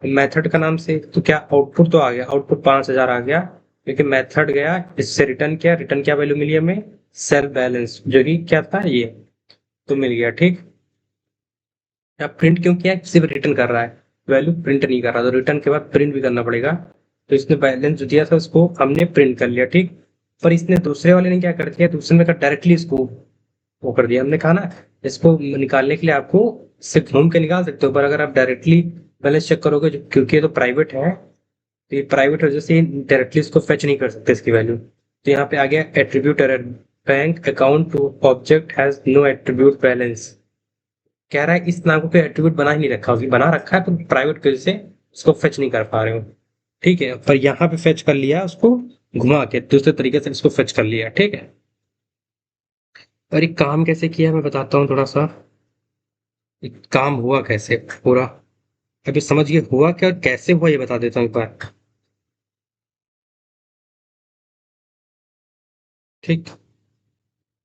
[SPEAKER 1] मेथड का नाम से तो क्या आउटपुट तो आ गया, आउटपुट 5000 आ गया, क्योंकि मेथड गया, इससे रिटर्न किया, रिटर्न क्या वैल्यू मिली हमें, सेल बैलेंस, जो कि क्या था ये, तो मिल गया। ठीक, अब प्रिंट क्यों किया, सिर्फ रिटर्न कर रहा है, वैल्यू प्रिंट नहीं कर रहा, तो रिटर्न के बाद प्रिंट भी करना पड़ेगा। तो इसने बैलेंस जो दिया था उसको हमने प्रिंट कर लिया। ठीक, पर इसने दूसरे वाले ने क्या कर दिया, दूसरे ने कहा डायरेक्टली इसको वो कर दिया, हमने कहा ना इसको निकालने के लिए आपको सिर्फ घूम के निकाल सकते हो, पर अगर आप डायरेक्टली बैलेंस चेक करोगे, क्योंकि ये तो प्राइवेट है, तो ये प्राइवेट वजह से डायरेक्टली इसको फेच नहीं कर सकते इसकी वैल्यू। तो यहाँ पे आ गया attribute error, bank account to object has no attribute balance. कह रहा है इस नाम को कोई एट्रीब्यूट बना ही नहीं रखा, उसकी बना रखा है तो प्राइवेट की वजह से उसको फेच नहीं कर पा रहे हो। ठीक है, पर यहाँ पे फेच कर लिया उसको, घुमा के दूसरे तरीके से इसको फेच कर लिया। ठीक है, और ये काम कैसे किया मैं बताता हूँ थोड़ा सा, ये काम हुआ कैसे पूरा, अभी समझिए हुआ क्या और कैसे हुआ ये बता देता हूँ एक बार। ठीक,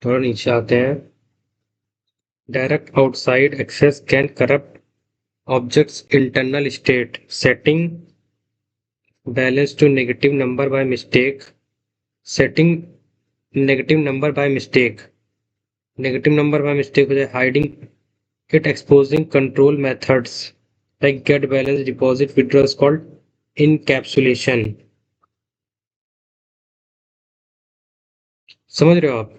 [SPEAKER 1] थोड़ा नीचे आते हैं। Direct outside access can corrupt objects internal state, setting balance to negative number by mistake, setting negative number by mistake, negative number by mistake हो जाए, hiding it, exposing control methods like get balance deposit withdraw is called encapsulation. समझ रहे हो आप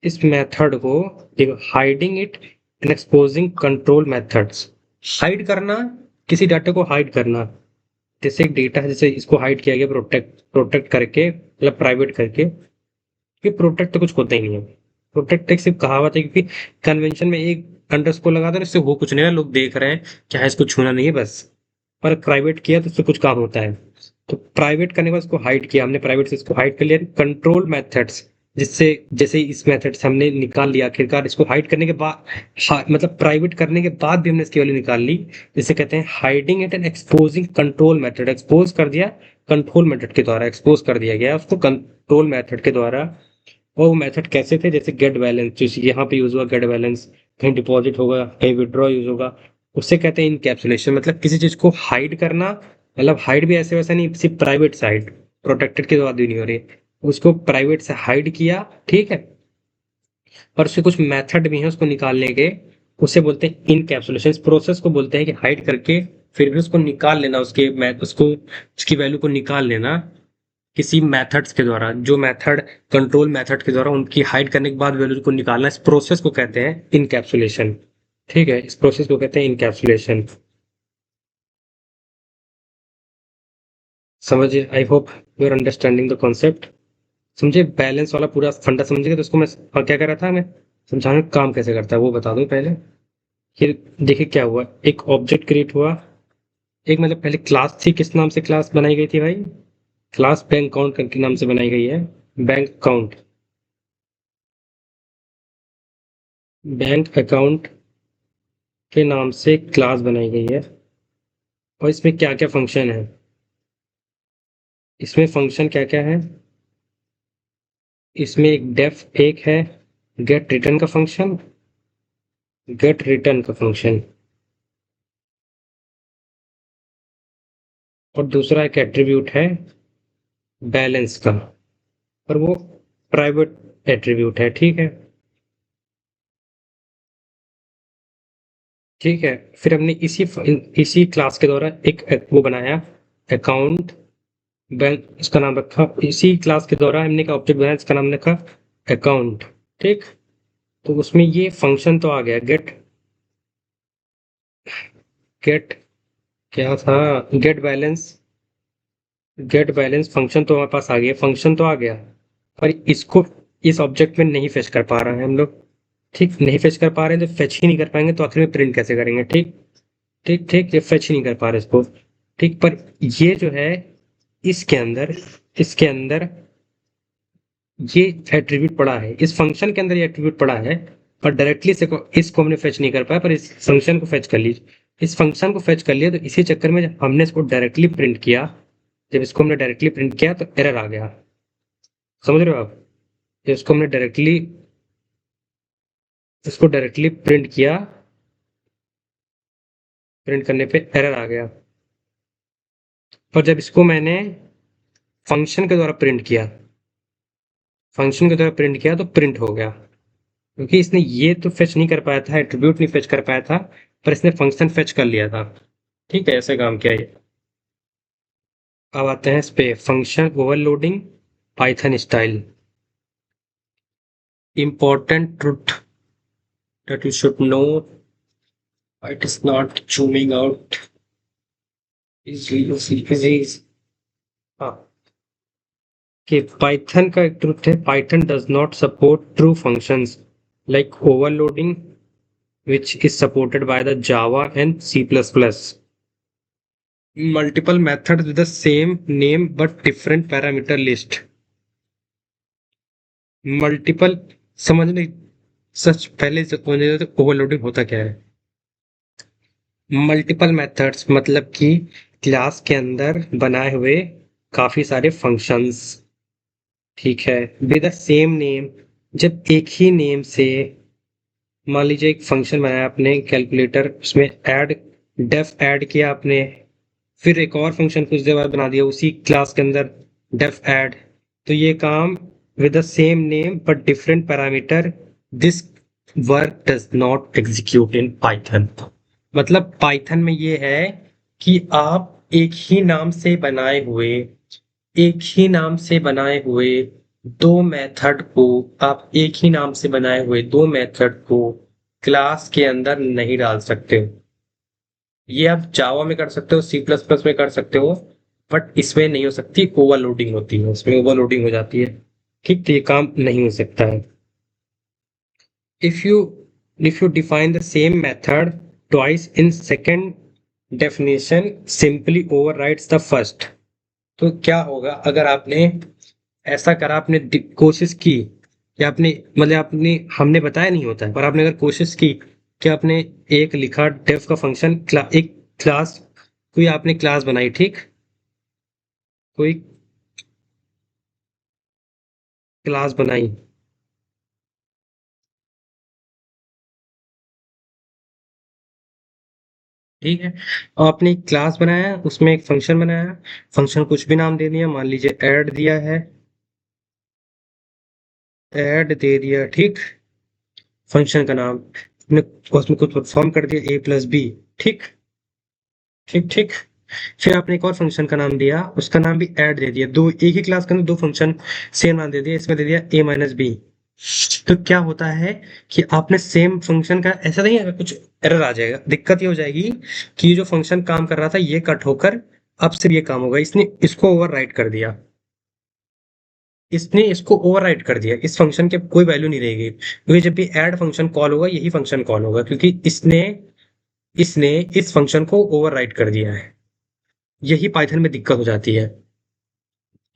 [SPEAKER 1] इस method को, देखो hiding it and exposing control methods, hide करना, किसी डाटा को हाइड करना, जैसे एक डेटा है, जैसे इसको हाइड किया गया प्रोटेक्ट प्रोटेक्ट करके, मतलब प्राइवेट करके, कि प्रोटेक्ट तो कुछ होता ही नहीं है, प्रोटेक्ट एक सिर्फ कहावत है, क्योंकि कन्वेंशन में एक अंडरस्कोर लगा दो, इससे वो कुछ नहीं है, लोग देख रहे हैं क्या है, इसको छूना नहीं है बस। पर प्राइवेट किया तो उससे कुछ काम होता है। तो प्राइवेट करने के बाद इसको हाइड किया हमने, प्राइवेट से इसको हाइड कर लिया, कंट्रोल मेथड्स, जिससे जैसे इस मेथड से हमने निकाल लिया आखिरकार, इसको हाइड करने के बाद, मतलब प्राइवेट करने के बाद भी हमने इसकी वैल्यू निकाल ली, जिसे कहते हैं hiding it and exposing control method, expose कर दिया कंट्रोल मेथड के द्वारा, एक्सपोज कर दिया गया उसको कंट्रोल मेथड के द्वारा। और वो मेथड कैसे थे, जैसे गेट बैलेंस, जैसे यहाँ पे यूज हुआ गेट बैलेंस, कहीं डिपॉजिट होगा, कहीं विड्रॉ यूज होगा, उससे कहते हैं इनकैप्सुलेशन, मतलब किसी चीज को हाइड करना, मतलब हाइड भी ऐसे वैसा नहीं, सिर्फ प्राइवेट साइड, प्रोटेक्टेड के बाद भी नहीं हो रही, उसको प्राइवेट से हाइड किया। ठीक है, और उसके कुछ मेथड भी हैं उसको निकालने के, उसे बोलते हैं इनकैप्सुलेशन, इस प्रोसेस को बोलते हैं कि हाइड करके फिर भी उसको निकाल लेना, उसके उसको उसकी वैल्यू को निकाल लेना किसी मेथड्स के द्वारा, जो मेथड कंट्रोल मेथड के द्वारा उनकी हाइड करने के बाद वैल्यू को निकालना, इस प्रोसेस को कहते हैं इनकैप्सुलेशन। ठीक है, इस प्रोसेस को कहते हैं इनकैप्सुलेशन। समझिए, I hope you are understanding the concept. समझे बैलेंस वाला पूरा फंडा समझिए, तो उसको मैं और क्या कर रहा था मैं समझाने का, काम कैसे करता है वो बता दूं पहले। फिर देखिए क्या हुआ, एक ऑब्जेक्ट क्रिएट हुआ, एक मतलब पहले क्लास थी, किस नाम से क्लास बनाई गई थी भाई, क्लास बैंक अकाउंट के नाम से बनाई गई है, बैंक अकाउंट, बैंक अकाउंट के नाम से क्लास बनाई गई है। और इसमें क्या क्या फंक्शन है, इसमें फंक्शन क्या क्या है, इसमें एक डेफ एक है, गेट रिटर्न का फंक्शन, गेट रिटर्न का फंक्शन, और दूसरा एक एट्रीब्यूट है बैलेंस का, पर वो प्राइवेट एट्रीब्यूट है। ठीक है, ठीक है, फिर हमने इसी क्लास के द्वारा एक वो बनाया अकाउंट बैंक, इसका नाम रखा, इसी क्लास के द्वारा हमने एक ऑब्जेक्ट बनाया, इसका नाम रखा अकाउंट। ठीक, तो उसमें ये फंक्शन तो आ गया, गेट, गेट क्या था, get balance, get balance function तो हमारे पास आ गया, फंक्शन तो आ गया, पर इसको इस ऑब्जेक्ट में नहीं फेच कर पा रहे हैं हम लोग। ठीक, नहीं फेच कर पा रहे हैं, तो फेच ही नहीं कर पाएंगे तो आखिर में प्रिंट कैसे करेंगे। ठीक, ठीक, ठीक, ये फेच ही नहीं कर पा रहे इसको। ठीक, पर ये जो है इसके अंदर, इसके अंदर ये एट्रीब्यूट पड़ा है, इस फंक्शन के अंदर ये एट्रीब्यूट पड़ा है, पर डायरेक्टली से इसको हमने फेच नहीं कर पाया, पर इस फंक्शन को फेच कर लीजिए, इस फंक्शन को फेच कर लिया, तो इसी चक्कर में जब हमने इसको डायरेक्टली प्रिंट किया, जब इसको हमने डायरेक्टली प्रिंट किया तो एरर आ गया। समझ रहे हो आप, जब इसको हमने डायरेक्टली इसको डायरेक्टली प्रिंट किया, प्रिंट करने पे एरर आ गया। और जब इसको मैंने फंक्शन के द्वारा प्रिंट किया, फंक्शन के द्वारा प्रिंट किया तो प्रिंट हो गया, क्योंकि इसने ये तो फेच नहीं कर पाया था, एट्रीब्यूट नहीं फेच कर पाया था, पर इसने फंक्शन फेच कर लिया था। ठीक है, ऐसे काम किया ये। अब आते हैं इस पे function overloading Python style. important truth that you should know, it is not zooming out easily. हाँ, कि पाइथन का एक ट्रुथ है, Python does not support true functions like overloading which is supported by the Java and C++. Multiple methods with the same name but different parameter list. Multiple समझने सच पहले से overloading होता क्या है। मल्टीपल मेथड्स मतलब कि class के अंदर बनाए हुए काफी सारे फंक्शंस, ठीक है, विद द सेम नेम। जब एक ही नेम से मान लीजिए एक फंक्शन बनाया आपने कैलकुलेटर, उसमें ऐड डेफ ऐड किया आपने, फिर एक और फंक्शन कुछ देर बाद बना दिया उसी क्लास के अंदर डेफ ऐड, तो ये काम with the same name but different parameter, this work does not execute in Python. मतलब पाइथन में ये है कि आप एक ही नाम से बनाए हुए, एक ही नाम से बनाए हुए दो मेथड को, आप एक ही नाम से बनाए हुए दो मेथड को क्लास के अंदर नहीं डाल सकते हो। ये आप जावा में कर सकते हो, सी प्लस प्लस में कर सकते हो, बट इसमें नहीं हो सकती, ओवरलोडिंग होती है, उसमें ओवरलोडिंग हो जाती है। ठीक, तो ये काम नहीं हो सकता है। if you define the same method twice in second definition simply overrides the first। तो क्या होगा अगर आपने ऐसा करा, आपने कोशिश की, या आपने मतलब आपने, हमने बताया नहीं होता है, पर आपने अगर कोशिश की कि आपने एक लिखा डेफ का फंक्शन, एक क्लास, कोई आपने क्लास बनाई, ठीक, कोई क्लास बनाई, ठीक है, और आपने एक क्लास बनाया, उसमें एक फंक्शन बनाया, फंक्शन कुछ भी नाम दे दिया, मान लीजिए ऐड दिया है, ऐड दे दिया, ठीक, फंक्शन का नाम, आपने उसमें कुछ परफॉर्म कर दिया a+b, ठीक ठीक ठीक। फिर आपने एक और फंक्शन का नाम दिया, उसका नाम भी ऐड दे दिया, दो एक ही क्लास के अंदर दो फंक्शन सेम नाम दे दिया, इसमें दे दिया a-b। तो क्या होता है कि आपने सेम फंक्शन का, ऐसा नहीं है कुछ एरर आ जाएगा, दिक्कत ये हो जाएगी कि ये जो फंक्शन काम कर रहा था ये कट होकर अब सिर्फ ये काम होगा, इसने इसको ओवरराइट कर दिया, इसने इसको ओवरराइट कर दिया, इस फंक्शन के कोई वैल्यू नहीं रहेगी, क्योंकि जब भी ऐड फंक्शन कॉल होगा यही फंक्शन कॉल होगा, क्योंकि इसने इसने इस फंक्शन को ओवरराइट कर दिया है। यही पाइथन में दिक्कत हो जाती है।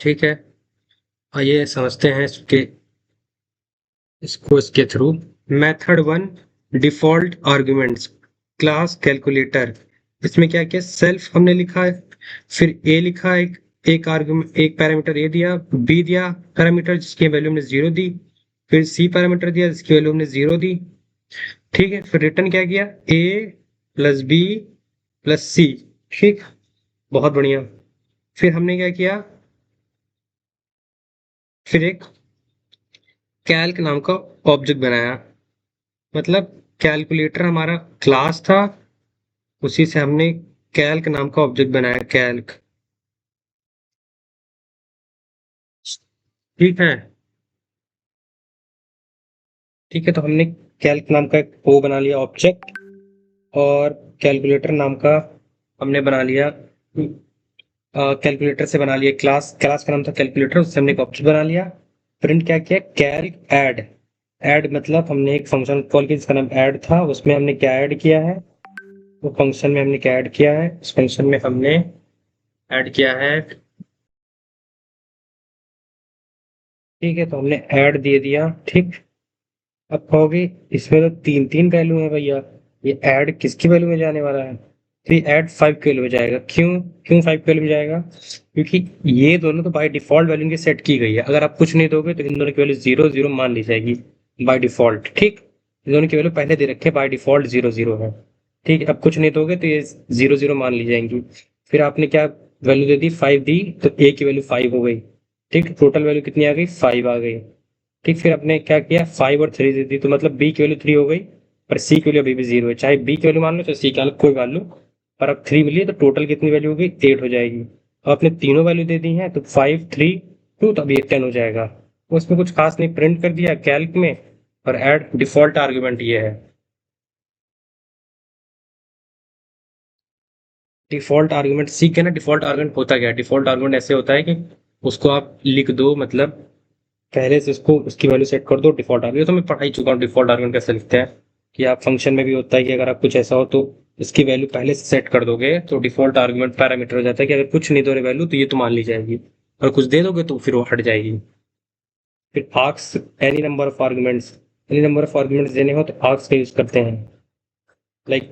[SPEAKER 1] ठीक है, आइए समझते हैं इसके through. Method one, default arguments, class calculator. इसमें क्या किया, सेल्फ हमने लिखा है, फिर ए लिखा, एक आर्ग्यूमेंट, एक पैरामीटर ए दिया, बी दिया पैरामीटर जिसकी वैल्यू हमने 0 दी, फिर सी पैरामीटर दिया जिसकी वैल्यू हमने 0 दी। ठीक है, फिर रिटर्न क्या किया, ए प्लस बी प्लस सी। ठीक, बहुत बढ़िया। फिर हमने क्या किया, फिर एक कैल्क नाम का ऑब्जेक्ट बनाया, मतलब कैलकुलेटर हमारा क्लास था, उसी से हमने कैल्क नाम का ऑब्जेक्ट बनाया, कैल्क। ठीक है, ठीक है, तो हमने कैल्क नाम का एक वो बना लिया ऑब्जेक्ट, और कैलकुलेटर नाम का हमने बना लिया, कैलकुलेटर से बना लिया क्लास, क्लास का नाम था कैलकुलेटर, उससे हमने एक ऑब्जेक्ट बना लिया। प्रिंट क्या किया, कैल्क ऐड, ऐड मतलब हमने एक फंक्शन कॉल किया जिसका नाम ऐड था, उसमें हमने क्या ऐड किया है, वो फंक्शन में हमने क्या ऐड किया है, उस फंक्शन में हमने ऐड किया है। ठीक है, तो हमने ऐड दे दिया, ठीक। अब कहोगे इसमें तो तीन तीन वैल्यू है भैया, ये ऐड किसकी वैल्यू में जाने वाला है, तो ये ऐड 5 की वैल्यू में जाएगा। क्यों क्यों 5 की वैल्यू में जाएगा, क्योंकि ये दोनों तो बाय डिफॉल्ट वैल्यू की सेट की गई है, अगर आप कुछ नहीं दोगे तो इन दोनों की वैल्यू 0 0 मान ली जाएगी बाय डिफॉल्ट। ठीक, दोनों की वैल्यू पहले दे रखे बाय डिफॉल्ट 0 0 है। ठीक है, अब कुछ नहीं दोगे तो ये 0 0 मान ली जाएंगी। फिर आपने क्या वैल्यू दे दी, 5 दी, तो ए की वैल्यू 5 हो गई। ठीक, टोटल वैल्यू कितनी आ गई, 5 आ गई। ठीक, फिर आपने क्या किया, 5 और 3 दे दी, तो मतलब बी की वैल्यू 3 हो गई, पर सी की वैल्यू अभी भी 0 है। चाहे बी की वैल्यू मान लो चाहे सी की, कोई मान लो, पर अब 3 मिली है तो टोटल कितनी वैल्यू होगी, 8 हो जाएगी। अब आपने तीनों वैल्यू दे दी है तो 5 3 2, तो अब ये 10 हो जाएगा। उसमें कुछ खास नहीं, प्रिंट कर दिया कैल्क में, और ऐड डिफॉल्ट आर्ग्यूमेंट ये है। डिफॉल्ट आर्गुमेंट सीख के ना, डिफॉल्ट आर्गुमेंट होता क्या है, डिफॉल्ट आर्गुमेंट ऐसे होता है कि उसको आप लिख दो, मतलब पहले से उसको उसकी वैल्यू सेट कर दो डिफॉल्ट आर्गुमेंट। तो मैं पढ़ा ही चुका हूँ डिफॉल्ट आर्गुमेंट कैसे लिखते हैं, कि आप फंक्शन में भी होता है कि अगर आप कुछ ऐसा हो तो इसकी वैल्यू पहले से सेट कर दोगे तो डिफॉल्ट आर्गुमेंट पैरामीटर हो जाता है, कि अगर कुछ नहीं दो रहे वैल्यू तो ये तो मान ली जाएगी, और कुछ दे दोगे तो फिर वो हट जाएगी। फिर arcs, any number of arguments, any number of arguments देने हो तो आर्क्स का यूज करते हैं।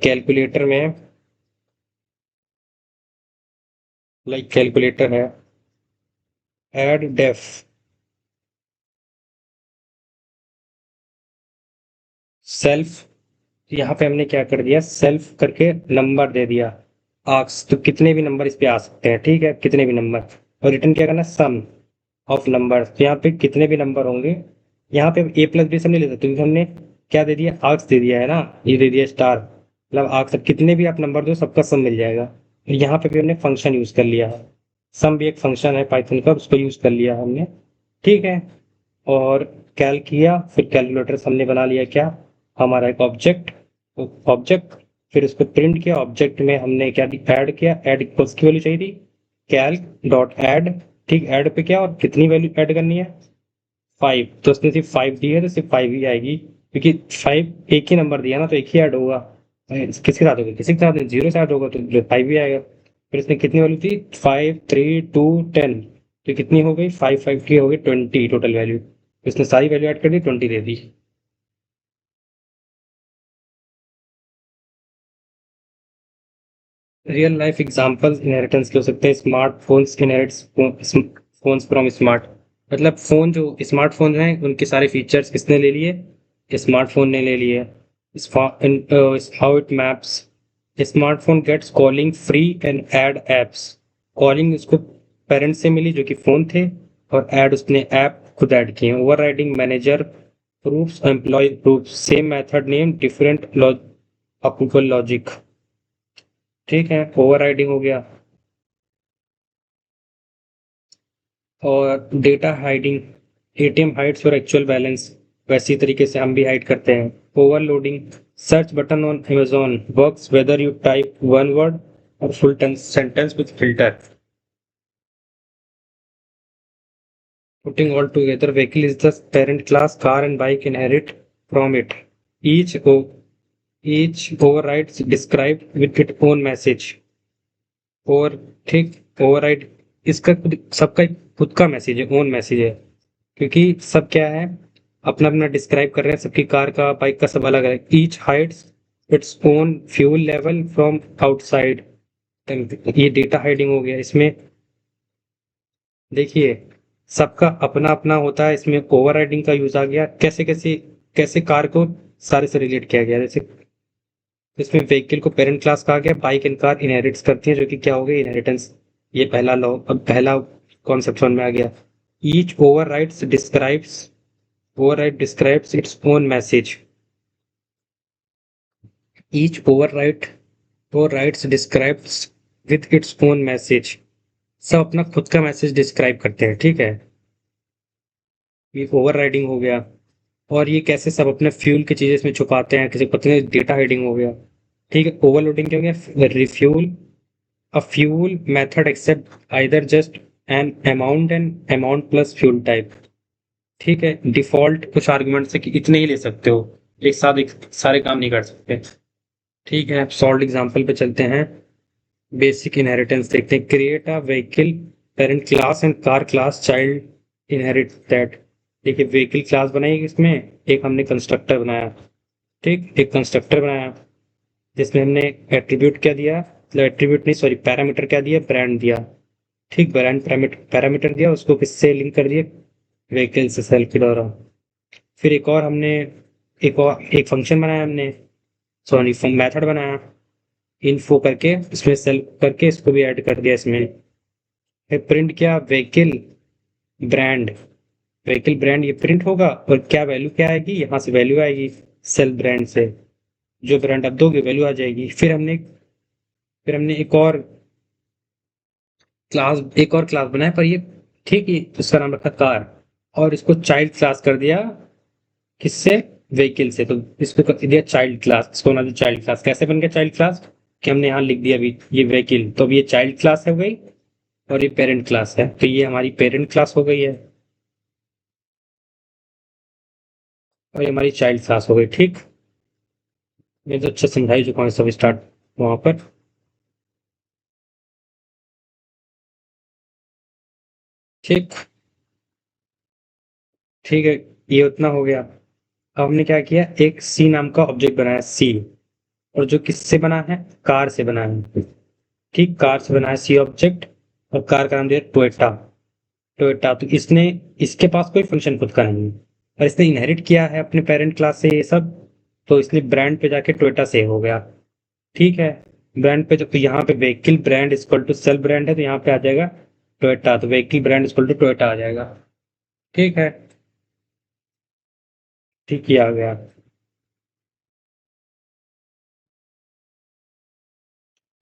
[SPEAKER 1] कैलकुलेटर में, कैलकुलेटर है, एड डेफ, सेल्फ, यहाँ पे हमने क्या कर दिया, सेल्फ करके नंबर दे दिया, आर्क्स, तो कितने भी नंबर इस पे आ सकते हैं, ठीक है, कितने भी नंबर। और रिटर्न क्या करना, सम ऑफ नंबर, तो यहाँ पे कितने भी नंबर होंगे, यहाँ पे ए प्लस बी सब नहीं लेते, क्योंकि हमने क्या दे दिया, आर्क्स दे दिया है ना, ये दे दिया स्टार, मतलब आर्क्स, सब कितने भी आप नंबर दो सबका सम मिल जाएगा। तो यहाँ पे भी हमने फंक्शन यूज कर लिया है, सम भी एक फंक्शन है पाइथन का, उसको यूज कर लिया हमने। ठीक है, और कैल किया, फिर कैलकुलेटर हमने बना लिया क्या, हमारा एक ऑब्जेक्ट, ऑब्जेक्ट, फिर उसको प्रिंट किया, ऑब्जेक्ट में हमने क्या ऐड किया, ऐड इक्वल्स की वैल्यू चाहिए थी, कैल्क डॉट ऐड। ठीक, ऐड पे क्या और कितनी वैल्यू ऐड करनी है, 5, तो उसने सिर्फ 5 दी है तो सिर्फ 5 ही आएगी, क्योंकि 5 एक ही नंबर दिया ना, तो एक ही ऐड होगा। किसके साथ होगा, किसी के साथ नहीं, 0 से ऐड होगा तो 5 ही आएगा। फिर इसने कितनी वैल्यू थी, 5 3 2 10, तो कितनी हो गई, 5 5 की हो गई 20 टोटल वैल्यू। इसने सारी वैल्यू ऐड कर दी, 20 दे दी। रियल लाइफ एग्जांपल्स इनहेरिटेंस के हो सकते हैं, smartphones inherits phones from smart, मतलब फोन जो स्मार्टफोन हैं उनके सारे फीचर्स किसने ले लिए, स्मार्टफोन ने ले लिए। How it maps, smartphone gets calling free and add apps, calling उसको पेरेंट से मिली जो कि फोन थे, और ऐड उसने ऐप खुद ऐड किए। Overriding manager proofs employ proof, same method name different approval logic. ठीक है, ओवर राइडिंग हो गया। और data hiding, ATM hides your actual balance, वैसी तरीके से हम भी हाइड करते हैं। Overloading, search button on Amazon works whether you type one word और full sentence with filter. Putting all together, vehicle is the parent class, car and bike inherit from it. Each each overrides described with its own message। और ठीक, override इसका सबका खुद का message है, own message है, क्योंकि सब क्या है, अपना अपना डिस्क्राइब कर रहे हैं, सबकी कार का बाइक का सब अलग है। Each hides its own fuel level from outside, ये डेटा हाइडिंग हो गया इसमें। देखिए, सबका अपना अपना होता है, इसमें ओवरराइडिंग का यूज आ गया। कैसे कैसे कैसे कार को सारे से रिलेट किया गया, जैसे इसमें व्हीकल को पेरेंट क्लास कहा गया, बाइक एंड कार इनहेरिट्स करती है, जो कि क्या हो गया, इनहेरिटेंस। ये पहला लॉ, अब पहला कॉन्सेप्ट समझ में आ गया। Each override describes its own message। Each overrides describes with its own message। सब अपना खुद का मैसेज डिस्क्राइब करते हैं, ठीक है, ये ओवरराइडिंग हो गया। और ये कैसे सब अपने फ्यूल की चीजें इसमें छुपाते हैं, किसी पता नहीं, डेटा हाइडिंग हो गया। ठीक है, ओवरलोडिंग क्या हो गया, refuel, a fuel method accept either just an amount and amount plus fuel type। ठीक है, डिफॉल्ट कुछ आर्गुमेंट से कि इतने ही ले सकते हो, एक साथ एक सारे काम नहीं कर सकते। ठीक है, सॉल्व एग्जांपल पे चलते हैं। बेसिक इनहेरिटेंस देखते हैं। Create a vehicle parent class and car class child inherit that. देखिए, व्हीकल क्लास बनाई इसमें, एक हमने कंस्ट्रक्टर बनाया। ठीक, एक कंस्ट्रक्टर बनाया जिसमें हमने एट्रीब्यूट क्या दिया, मतलब एट्रीब्यूट नहीं, सॉरी, पैरामीटर क्या दिया, ब्रांड दिया। ठीक, ब्रांड पैरामीटर दिया, उसको किससे लिंक कर दिया, व्हीकल से, सेल्फ के द्वारा। फिर एक और हमने एक फंक्शन बनाया हमने, सॉरी मेथड बनाया, इन्फो करके इसमें सेलेक्ट करके इसको भी ऐड कर दिया इसमें। फिर प्रिंट किया व्हीकल ब्रांड, व्हीकल ब्रांड ये प्रिंट होगा और क्या वैल्यू क्या आएगी, यहाँ से वैल्यू आएगी सेल ब्रांड से, जो ब्रांड आप दोगे वैल्यू आ जाएगी। फिर हमने एक और क्लास बनाया, पर ये ठीक ही उसका नाम रखा कार, और इसको चाइल्ड क्लास कर दिया किससे, व्हीकल से। तो इसको कर दिया चाइल्ड क्लास, इसको बना दिया चाइल्ड क्लास। कैसे बन गया चाइल्ड क्लास कि हमने यहाँ लिख दिया अभी ये व्हीकल, तो अब ये चाइल्ड क्लास हो गई और ये पेरेंट क्लास है, तो ये हमारी पेरेंट क्लास हो गई है और ये हमारी चाइल्ड क्लास हो गई। ठीक, ये तो अच्छा समझाई जो कौन सा स्टार्ट वहां पर। ठीक, ठीक है, ये उतना हो गया। अब हमने क्या किया, एक सी नाम का ऑब्जेक्ट बनाया सी, और जो किससे बना है, कार से बना है। ठीक, कार से बना है सी ऑब्जेक्ट, और कार का नाम दिया टोयोटा। टोयोटा, तो इसने, इसके पास कोई फंक्शन खुद का नहीं है, और इसने इनहेरिट किया है अपने पेरेंट क्लास से ये सब, तो इसलिए ब्रांड पे जाके टोयोटा सेव हो गया। ठीक है, ब्रांड पे, तो यहाँ पे vehicle brand equal to self brand है, तो यहाँ पे आ जाएगा टोयोटा, तो vehicle brand equal to Toyota आ जाएगा। ठीक है, ठीक ही आ गया।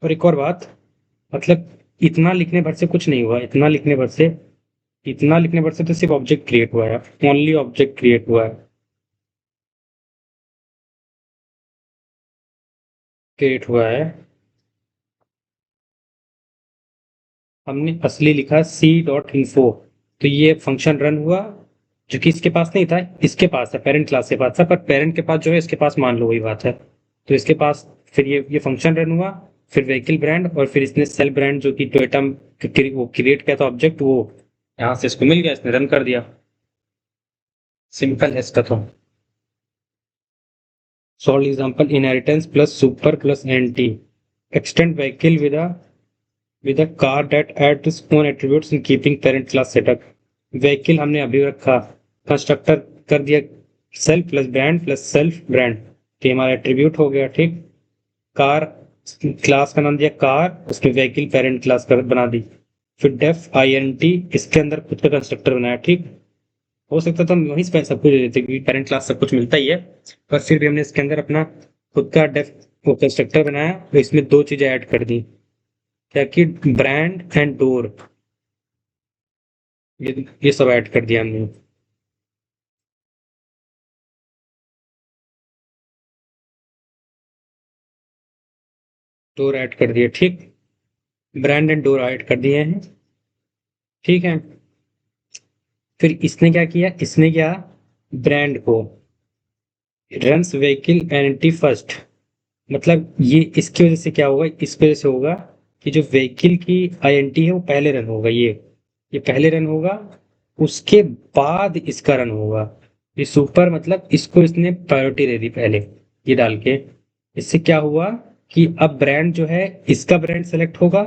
[SPEAKER 1] और एक और बात, मतलब इतना लिखने भर से कुछ नहीं हुआ, इतना लिखने भर से तो सिर्फ ऑब्जेक्ट क्रिएट हुआ है, ओनली ऑब्जेक्ट क्रिएट हुआ है, क्रिएट हुआ है। हमने असली लिखा सी डॉट इन्फो, तो ये फंक्शन रन हुआ, जो कि इसके पास नहीं था, इसके पास है, पेरेंट क्लास के पास था, पर पेरेंट के पास जो है इसके पास मान लो वही बात है, तो इसके पास फिर ये फंक्शन रन हुआ, फिर व्हीकल ब्रांड, और फिर इसने सेल ब्रांड जो कि टोयोटा वो क्रिएट किया था ऑब्जेक्ट, वो यहाँ से इसको मिल गया, इसने रन कर दिया। सिंपल है इसका तो। Solve example, inheritance plus super plus anti, extend vehicle with a car that adds its own attributes in keeping parent class setup। vehicle हमने अभी रखा, कंस्ट्रक्टर कर दिया सेल्फ प्लस सेल्फ ब्रांड, तो ये हमारा एट्रीब्यूट हो गया। ठीक, कार क्लास का नाम दिया कार, उसमें व्हीकल पेरेंट क्लास कर बना दी, फिर डेफ आई एन टी इसके अंदर खुद का कंस्ट्रक्टर बनाया। ठीक, हो सकता था हम वहीं से सब कुछ दे देते क्योंकि पेरेंट क्लास सब कुछ मिलता ही है, पर फिर भी हमने इसके अंदर अपना खुद का डेफ वो कंस्ट्रक्टर बनाया, तो इसमें दो चीजें ऐड कर दी, क्या कि ब्रांड एंड डोर, ये सब ऐड कर दिया हमने। डोर ऐड कर दिए। ठीक, ब्रांड एंड डोर ऐड कर दिए हैं। ठीक है, फिर इसने क्या किया, इसने क्या, ब्रांड को रंस व्हीकल एंटी फर्स्ट, मतलब ये इसकी वजह से क्या होगा, इस वजह से होगा कि जो व्हीकल की आईएनटी है वो पहले रन होगा, ये पहले रन होगा, उसके बाद इसका रन होगा। ये सुपर मतलब इसको इसने प्रायोरिटी दे दी पहले, ये डाल के। इससे क्या हुआ कि अब ब्रांड जो है इसका ब्रांड सेलेक्ट होगा,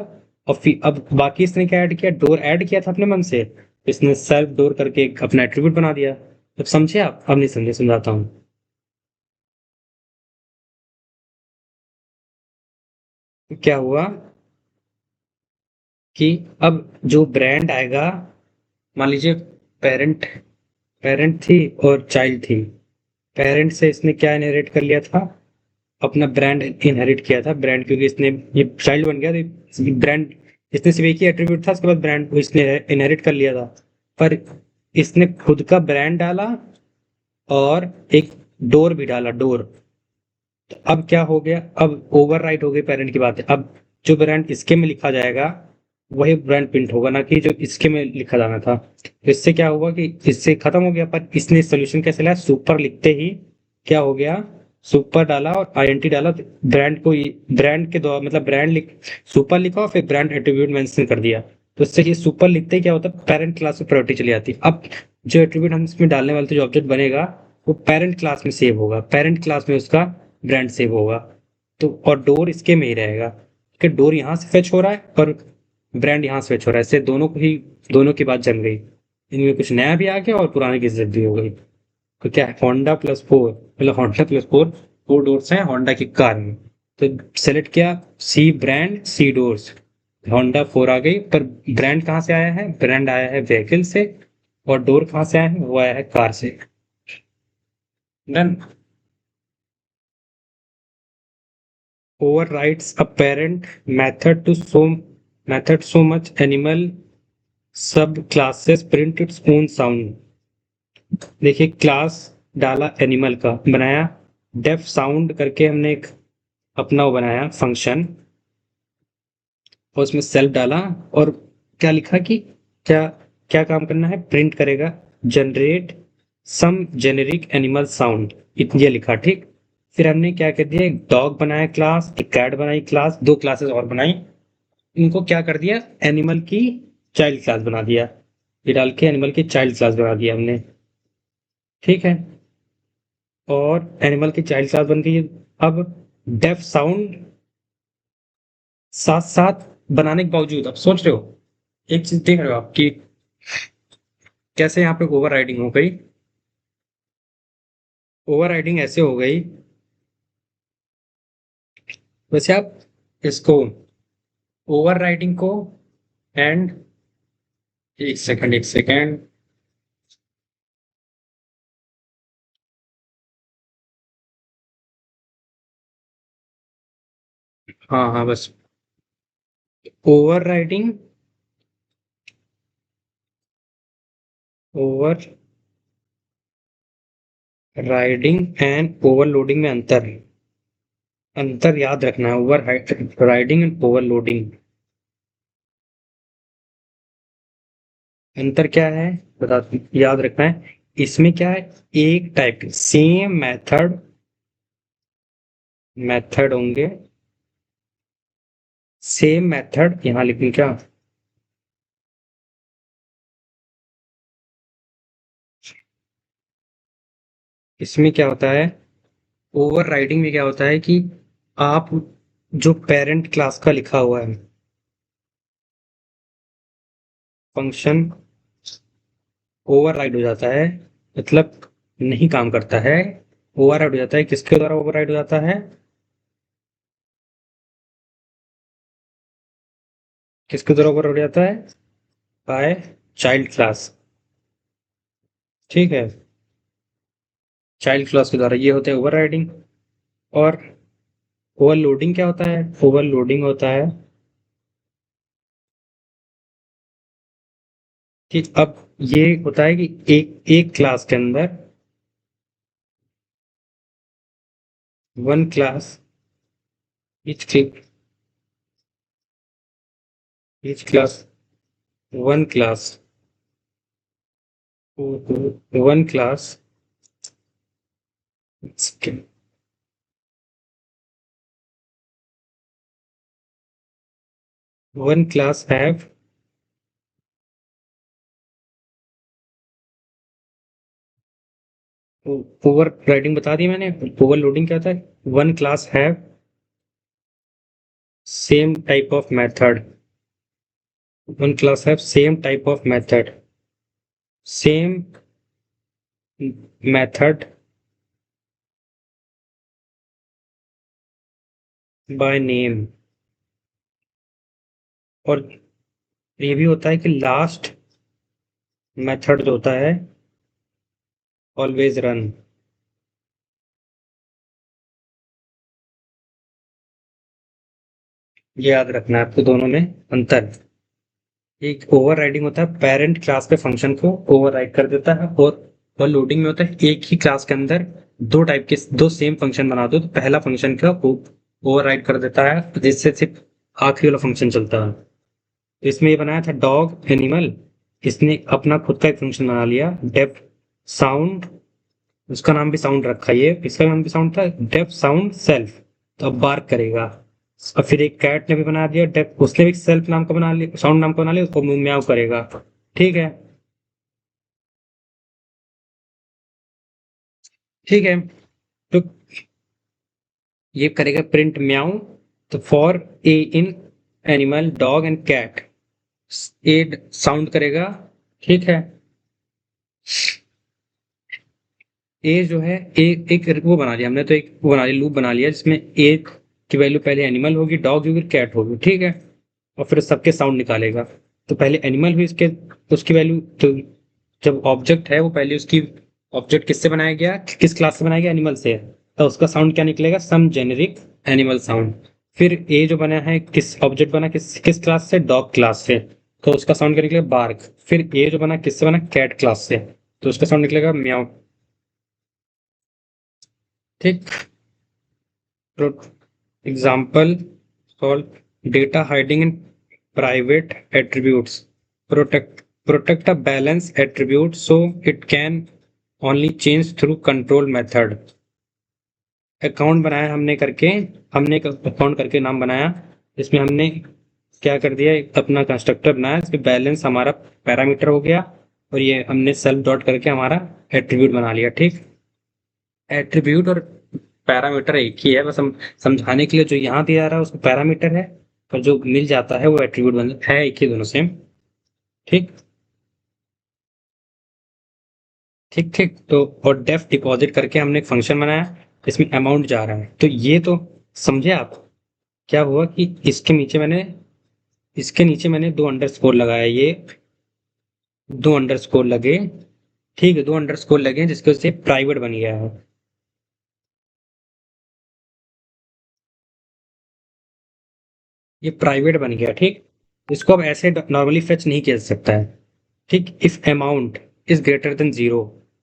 [SPEAKER 1] और फिर अब बाकी इसने क्या ऐड किया, डोर ऐड किया था अपने मन से, इसने सेल्फ डोर करके एक अपना एट्रीब्यूट बना दिया। अब समझे आप, अब नहीं समझे, समझाता हूँ। तो क्या हुआ कि अब जो ब्रांड आएगा, मान लीजिए पेरेंट पेरेंट थी और चाइल्ड थी, पेरेंट से इसने क्या इनहेरिट कर लिया था, अपना ब्रांड इनहेरिट किया था, ब्रांड, क्योंकि इसने ये चाइल्ड बन गया तो ब्रांड, इसने सिर्फ एक ही एट्रीब्यूट था, उसके बाद ब्रांड को इसने इनहेरिट कर लिया था, पर इसने खुद का ब्रांड डाला और एक डोर भी डाला, डोर। तो अब क्या हो गया, अब ओवरराइट हो गई पेरेंट की बात है, अब जो ब्रांड इसके में लिखा जाएगा वही ब्रांड प्रिंट होगा, ना कि जो इसके में लिखा जाना था। तो इससे क्या हुआ कि इससे खत्म हो गया, पर इसने सोल्यूशन कैसे लाया, सुपर लिखते ही क्या हो गया, सुपर डाला और आईएनटी डाला, तो ब्रांड को, ब्रांड के द्वारा मतलब ब्रांड लिख, सुपर लिखा और फिर ब्रांड एट्रीब्यूट मेंशन कर दिया, तो इससे ये सुपर लिखते ही क्या होता है, पेरेंट क्लास में प्रायोरिटी चली जाती है। अब जो एट्रीब्यूट हम इसमें डालने वाले थे, जो ऑब्जेक्ट बनेगा, वो पेरेंट क्लास में सेव होगा, पेरेंट क्लास में उसका ब्रांड सेव होगा, तो और डोर इसके में ही रहेगा, कि डोर यहाँ से फेच हो रहा है और ब्रांड यहाँ से फेच हो रहा है, इससे दोनों की बात जम गई, इनमें कुछ नया भी आ गया और पुराने की इज्जत भी हो गई। तो क्या है, होंडा प्लस 4, मतलब Honda plus four, four doors हैं होंडा की कार में। तो सेलेक्ट किया C brand C doors, Honda four आ गई, पर ब्रांड कहाँ से आया है? ब्रांड आया है व्हीकल से, और डोर कहाँ से आया है? वो आया है कार से। Done. overrides a parent method to so much animal subclasses print its own sound। देखिए क्लास डाला एनिमल का, बनाया डेफ साउंड करके हमने एक अपना वो बनाया फंक्शन, और उसमें सेल्फ डाला, और क्या लिखा कि क्या क्या काम करना है? प्रिंट करेगा generate some generic animal sound, इतना लिखा। ठीक। फिर हमने क्या कर दिया, एक डॉग बनाया क्लास, एक कैट बनाई क्लास, दो क्लासेस और बनाई, इनको क्या कर दिया, एनिमल की चाइल्ड क्लास बना दिया। ये डाल के एनिमल की चाइल्ड क्लास बना दिया हमने। ठीक है, और एनिमल की चाइल्ड क्लास बन गई। अब डेफ साउंड साथ साथ बनाने के बावजूद, अब सोच रहे हो, एक चीज देख रहे हो आप कि कैसे यहाँ पे ओवर राइडिंग हो गई। ओवर राइडिंग ऐसे हो गई, वैसे आप इसको ओवर राइडिंग को एंड, एक सेकंड एक सेकंड, हाँ हाँ बस, over riding, over riding and overloading में अंतर है। अंतर याद रखना है, ओवर राइडिंग एंड ओवरलोडिंग। अंतर क्या है बता, याद रखना है। इसमें क्या है, एक टाइप के सेम मेथड, मेथड होंगे, सेम मेथड यहां लिखें क्या, इसमें क्या होता है, ओवर राइडिंग में क्या होता है कि आप जो पेरेंट क्लास का लिखा हुआ है फंक्शन ओवर राइड हो जाता है, मतलब नहीं काम करता है। ओवर राइड हो जाता है, किसके द्वारा ओवर राइड हो जाता है? किसके द्वारा ओवर राइड हो जाता है? By child class. ठीक है, चाइल्ड क्लास के द्वारा ये होता है ओवर राइडिंग। और ओवरलोडिंग क्या होता है? ओवरलोडिंग होता है कि अब ये होता है कि एक एक क्लास के अंदर, one class, each each class, one class, one class, one class have, over riding बता दी मैंने, ओवरलोडिंग क्या होता है, one class have same type of method, one class have same type of method, same method by name. और ये भी होता है कि लास्ट मेथड जो होता है ऑलवेज रन। ये याद रखना है आपको, दोनों में अंतर। एक ओवर राइडिंग होता है, पेरेंट क्लास के फंक्शन को ओवर राइड कर देता है, और लोडिंग में होता है एक ही क्लास के अंदर दो टाइप के, दो सेम फंक्शन बना दो, तो पहला फंक्शन का ओवर राइड कर देता है, जिससे सिर्फ आखिरी वाला फंक्शन चलता है। तो इसमें ये बनाया था डॉग एनिमल, इसने अपना खुद का एक फंक्शन बना लिया डेफ साउंड, उसका नाम भी साउंड रखा, ये इसका नाम भी साउंड था, डेफ साउंड सेल्फ, तो अब बार्क करेगा। और फिर एक कैट ने भी बना दिया डेफ, उसने भी सेल्फ नाम का बना लिया, साउंड नाम का बना लिया, उसको म्याऊ करेगा। ठीक है, ठीक है। तो ये करेगा प्रिंट म्याऊ, तो for a in animal dog and cat, a sound करेगा। ठीक है, ए जो है एक वो बना लिया हमने, तो एक वो बना लिया, लूप बना लिया जिसमें ए की वैल्यू पहले एनिमल होगी, डॉग होगी, कैट होगी, ठीक है। और फिर सबके साउंड निकालेगा। तो पहले एनिमल हुई, इसके उसकी वैल्यू तो जब ऑब्जेक्ट है वो पहले उसकी ऑब्जेक्ट किससे बनाया गया, किस क्लास से बनाया गया, एनिमल से। तो उसका साउंड क्या निकलेगा, सम जेनेरिक एनिमल साउंड। फिर ए जो बना है किस ऑब्जेक्ट बना, किस किस क्लास से, डॉग क्लास से। तो उसका साउंड क्या निकलेगा, बार्क। फिर ए जो बना किससे बना, कैट क्लास से। तो उसका साउंड निकलेगा म्याऊ। ठीक। Example solve data hiding in private attributes, protect a balance attribute so it can only change through control method। Account बनाया हमने करके, हमने एक अकाउंट करके नाम बनाया, इसमें हमने क्या कर दिया, एक अपना कंस्ट्रक्टर बनाया, इसमें बैलेंस हमारा पैरामीटर हो गया, और ये हमने सेल्फ डॉट करके हमारा एट्रीब्यूट बना लिया। ठीक। एट्रीब्यूट और पैरामीटर एक ही है, बस हम समझाने के लिए जो यहाँ दिया जा रहा है उसको पैरामीटर है, और जो मिल जाता है वो एट्रीब्यूट बन है, एक ही दोनों सेम। ठीक। ठीक ठीक। तो और डेफ डिपॉजिट करके हमने एक फंक्शन बनाया, इसमें अमाउंट जा रहा है, तो ये तो समझे आप। क्या हुआ कि इसके नीचे मैंने दो अंडरस्कोर लगाया, ये दो अंडरस्कोर लगे। ठीक है, दो अंडरस्कोर लगे जिसकी वजह से प्राइवेट बन गया है। ये प्राइवेट बन गया। ठीक। इसको अब ऐसे नॉर्मली फेच नहीं किया जा सकता है। ठीक। If amount is greater than zero,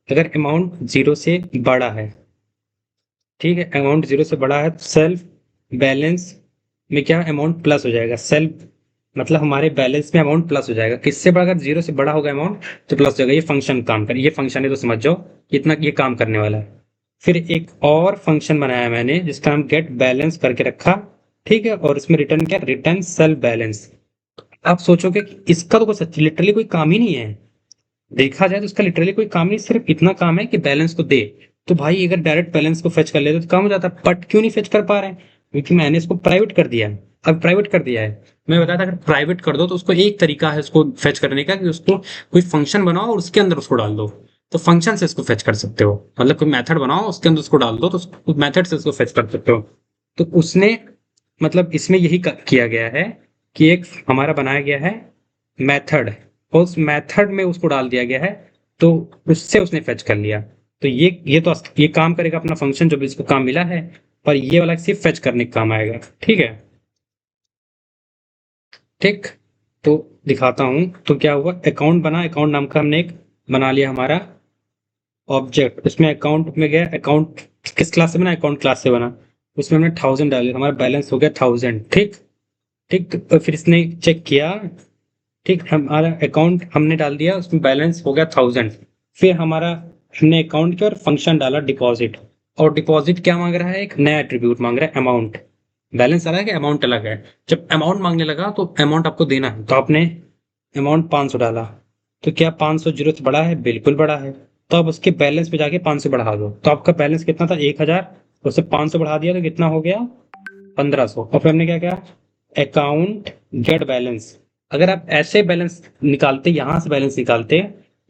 [SPEAKER 1] अगर अमाउंट जीरो से बड़ा है, ठीक है, अमाउंट जीरो से बड़ा है, तो सेल्फ बैलेंस में क्या अमाउंट प्लस हो जाएगा, सेल्फ मतलब हमारे बैलेंस में अमाउंट प्लस हो जाएगा। किससे बड़ा, अगर जीरो से बड़ा होगा अमाउंट तो प्लस हो जाएगा। ये फंक्शन काम कर, ये फंक्शन है तो समझ जाओ इतना ये काम करने वाला है। फिर एक और फंक्शन बनाया मैंने जिसका नाम गेट बैलेंस करके रखा। ठीक है, और इसमें रिटर्न क्या, रिटर्न सेल्फ बैलेंस। आप सोचोगे कि इसका तो कुछ लिटरली कोई काम ही नहीं है, देखा जाए तो इसका लिटरली कोई काम नहीं, सिर्फ इतना काम है कि बैलेंस को दे। तो भाई अगर डायरेक्ट बैलेंस को फेच कर लेते तो काम हो जाता, बट क्यों नहीं फेच कर पा रहे हैं, क्योंकि मैंने इसको प्राइवेट कर दिया है। अब प्राइवेट कर दिया है, मैं बताया था अगर प्राइवेट कर दो तो उसको एक तरीका है उसको फेच करने का, कि उसको कोई फंक्शन बनाओ और उसके अंदर उसको डाल दो, तो फंक्शन से इसको फेच कर सकते हो। मतलब कोई मेथड बनाओ उसके अंदर उसको डाल दो, तो उस मेथड से उसको फेच कर सकते हो। तो उसने मतलब इसमें यही किया गया है कि एक हमारा बनाया गया है मेथड, और उस मेथड में उसको डाल दिया गया है, तो उससे उसने फेच कर लिया। तो ये काम करेगा अपना फंक्शन जो भी इसको काम मिला है, पर ये वाला सिर्फ फेच करने का काम आएगा। ठीक है। ठीक। तो दिखाता हूं, तो क्या हुआ, अकाउंट बना, अकाउंट नाम का हमने एक बना लिया हमारा ऑब्जेक्ट, उसमें अकाउंट में गया, अकाउंट किस क्लास से बना, अकाउंट क्लास से बना, उसमें हमने 1000 डाल दिया, हमारा बैलेंस हो गया 1000। ठीक। ठीक। तो फिर इसने चेक किया, ठीक, हमारा अकाउंट हमने डाल दिया, उसमें बैलेंस हो गया 1000। फिर हमारा हमने अकाउंट किया और फंक्शन डाला डिपॉजिट, और डिपॉजिट क्या मांग रहा है, एक नया एट्रीब्यूट मांग रहा है अमाउंट। बैलेंस अलग है, अमाउंट अलग है। जब अमाउंट मांगने लगा तो अमाउंट आपको देना है, तो आपने अमाउंट 500 डाला, तो क्या 500 जीरो से बड़ा है, बिल्कुल बड़ा है। तो अब उसके बैलेंस पे जाके 500 बढ़ा दो, तो आपका बैलेंस कितना था, 1000, उससे 500 बढ़ा दिया तो कितना हो गया, 1500। और फिर हमने क्या किया, अकाउंट गेट बैलेंस। अगर आप ऐसे बैलेंस निकालते, यहां से बैलेंस निकालते,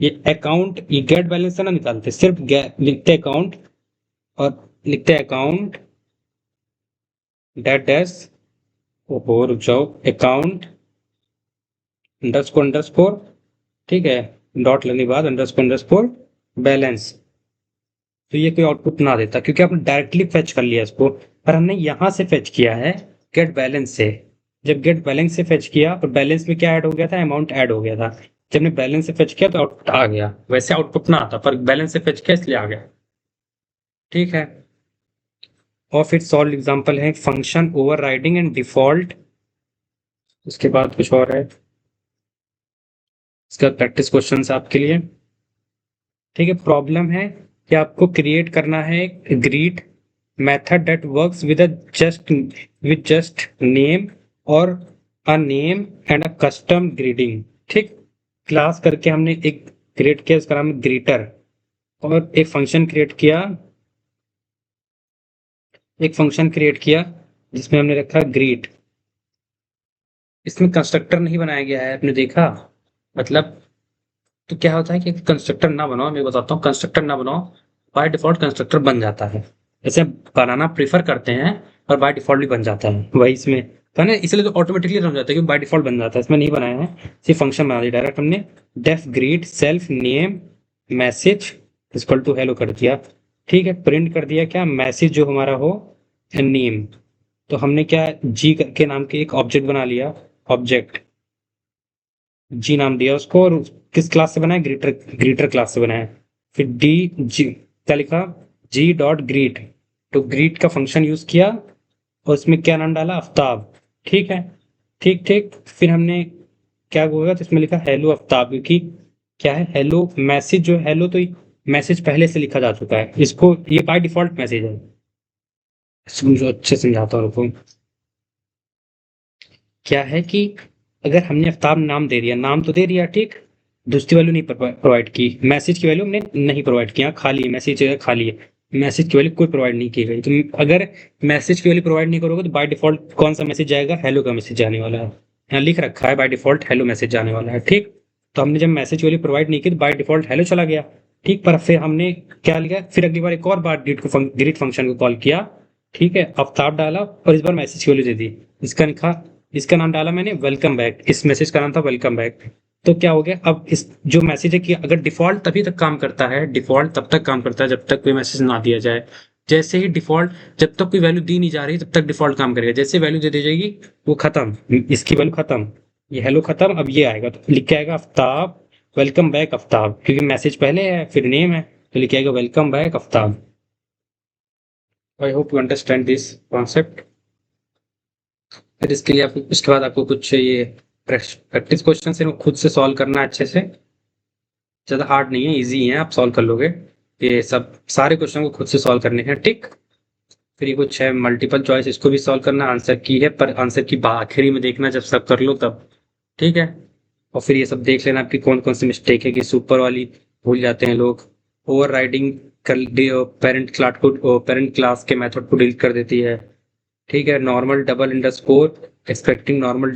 [SPEAKER 1] ये अकाउंट ये गेट बैलेंस से ना निकालते, सिर्फ लिखते अकाउंट, और लिखते अकाउंट डैट डैश, ओहो रुक जाओ, अकाउंट अंडरस्कोर, ठीक है, डॉट लगने के बाद अंडरस्कोर बैलेंस। तो ये कोई आउटपुट ना देता क्योंकि आपने डायरेक्टली फेच कर लिया इसको, पर हमने यहां से फेच किया है गेट बैलेंस से। जब गेट बैलेंस से फेच किया और बैलेंस में क्या ऐड हो गया था, अमाउंट ऐड हो गया था। जब ने बैलेंस से फेच किया तो आउटपुट आ गया, वैसे आउटपुट ना आता पर बैलेंस से फेच किया इसलिए आ गया। ठीक है। और फिर सॉल्व एग्जांपल है फंक्शन ओवरराइडिंग एंड डिफॉल्ट, उसके बाद कुछ और है, इसका प्रैक्टिस क्वेश्चन आपके लिए। ठीक है, प्रॉब्लम है कि आपको क्रिएट करना है greet method that works with just name और a name and a custom greeting. ठीक। क्लास करके हमने एक क्रिएट किया, इसका नाम है ग्रीटर, और एक फंक्शन क्रिएट किया जिसमें हमने रखा ग्रीट। इसमें कंस्ट्रक्टर नहीं बनाया गया है, आपने देखा, मतलब। तो क्या होता है कि कंस्ट्रक्टर ना बनाओ, मैं बताता हूँ, कंस्ट्रक्टर ना बनाओ,
[SPEAKER 2] बाय डिफॉल्ट कंस्ट्रक्टर बन जाता है। जैसे बनाना प्रीफर करते हैं और बाय डिफॉल्ट भी बन जाता है, वही इसमें था ना, इसलिए तो ऑटोमेटिकली रन जाता है क्योंकि बाय डिफॉल्ट बन जाता है। इसमें नहीं बनाया है, सिर्फ फंक्शन बना दिया डायरेक्ट हमने। Def greet self name message equal to hello कर दिया, ठीक है। प्रिंट कर दिया क्या, मैसेज जो हमारा हो नेम। तो हमने क्या जी के नाम के एक ऑब्जेक्ट बना लिया, ऑब्जेक्ट जी नाम दिया उसको, और किस क्लास से बनाया, ग्रीटर ग्रीटर क्लास से बनाया। फिर डी जी क्या लिखा, जी डॉट ग्रीट, तो ग्रीट का फंक्शन यूज किया और उसमें क्या नाम डाला, आफ्ताब, ठीक है। ठीक ठीक, फिर हमने क्या होगा, तो इसमें लिखा हेलो आफ्ताब, क्योंकि क्या है हेलो मैसेज, जो हेलो तो मैसेज पहले से लिखा जा चुका है, इसको ये बाय डिफॉल्ट मैसेज है। समझो, अच्छे समझाता हूँ रुको। क्या है कि अगर हमने आफ्ताब नाम दे दिया, नाम तो दे दिया, ठीक, दूसरी वैल्यू नहीं प्रोवाइड की, मैसेज की वैल्यू हमने नहीं प्रोवाइड किया, खाली है मैसेज जगह, खाली है, मैसेज की वैल्यू कोई प्रोवाइड नहीं की गई। तो अगर मैसेज की वैल्यू प्रोवाइड नहीं करोगे तो बाय डिफॉल्ट कौन सा मैसेज जाएगा, हेलो का मैसेज जाने वाला है। यहाँ लिख रखा है बाय डिफॉल्ट हेलो मैसेज जाने वाला है, ठीक। तो हमने जब मैसेज की वैल्यू प्रोवाइड नहीं की तो बाय डिफॉल्ट हेलो चला गया, ठीक। पर फिर हमने क्या लिखा, फिर अगली बार एक और बार ग्रीट फंक्शन को कॉल किया, ठीक है, आफ्ताब डाला और इस बार मैसेज की वैल्यू दे दी। इसका लिखा, इसका नाम डाला मैंने वेलकम बैक, इस मैसेज का नाम था वेलकम बैक। तो क्या हो गया, अब इस जो मैसेज है कि अगर डिफॉल्ट तभी तक काम करता है, डिफॉल्ट तब तक काम करता है जब तक कोई मैसेज ना दिया जाए। जैसे ही डिफॉल्ट, जब तक कोई वैल्यू दी नहीं जा रही तब तक डिफॉल्ट काम करेगा, जैसे वैल्यू दे दी जाएगी वो खत्म, इसकी वैल्यू खत्म, ये हेलो खत्म, अब ये आएगा तो लिख के आएगा आफ्ताब वेलकम बैक आफ्ताब, क्योंकि मैसेज पहले है फिर नेम है, तो लिख के आएगा welcome back Aftab. I hope you understand this concept. फिर इसके लिए आपको, इसके बाद आपको कुछ ये प्रैक्टिस क्वेश्चन है वो खुद से सॉल्व करना है अच्छे से, ज़्यादा हार्ड नहीं है, इजी है, आप सॉल्व कर लोगे। ये सब सारे क्वेश्चन को खुद से सॉल्व करने हैं, ठीक। फिर ये कुछ है मल्टीपल चॉइस, इसको भी सॉल्व करना, आंसर की है पर आंसर की आखिरी में देखना जब सब कर लो तब, ठीक है। और फिर ये सब देख लेना आपकी कौन कौन सी मिस्टेक है, कि सुपर वाली भूल जाते हैं लोग, ओवर राइडिंग कर पेरेंट क्लास के मेथड को डिलीट कर देती है, ठीक है। Normal double underscore expecting normal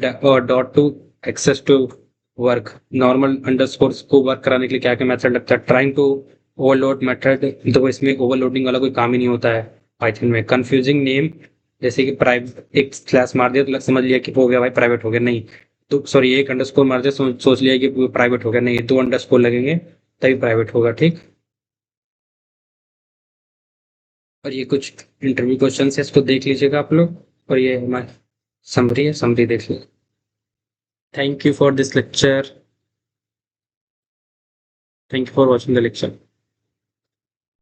[SPEAKER 2] dot to access to work, normal underscore को वर्क कराने के लिए क्या क्या मेथड लगता है, ट्राइंग टू ओवरलोड मेथड, तो इसमें ओवरलोडिंग वाला कोई काम ही नहीं होता है पाइथन में। कंफ्यूजिंग नेम, जैसे कि प्राइवेट एक क्लास मार दिया तो समझ लिया कि हो गया भाई प्राइवेट हो गया, नहीं, तो सॉरी एक अंडरस्कोर मार दिया सोच लिया कि प्राइवेट हो गया, नहीं, दो अंडरस्कोर लगेंगे तभी प्राइवेट होगा, ठीक। और ये कुछ इंटरव्यू क्वेश्चन है, इसको देख लीजिएगा आप लोग, और ये हमारी समरी है, समरी देख लीजिए। Thank you for this lecture, thank you for watching the lecture.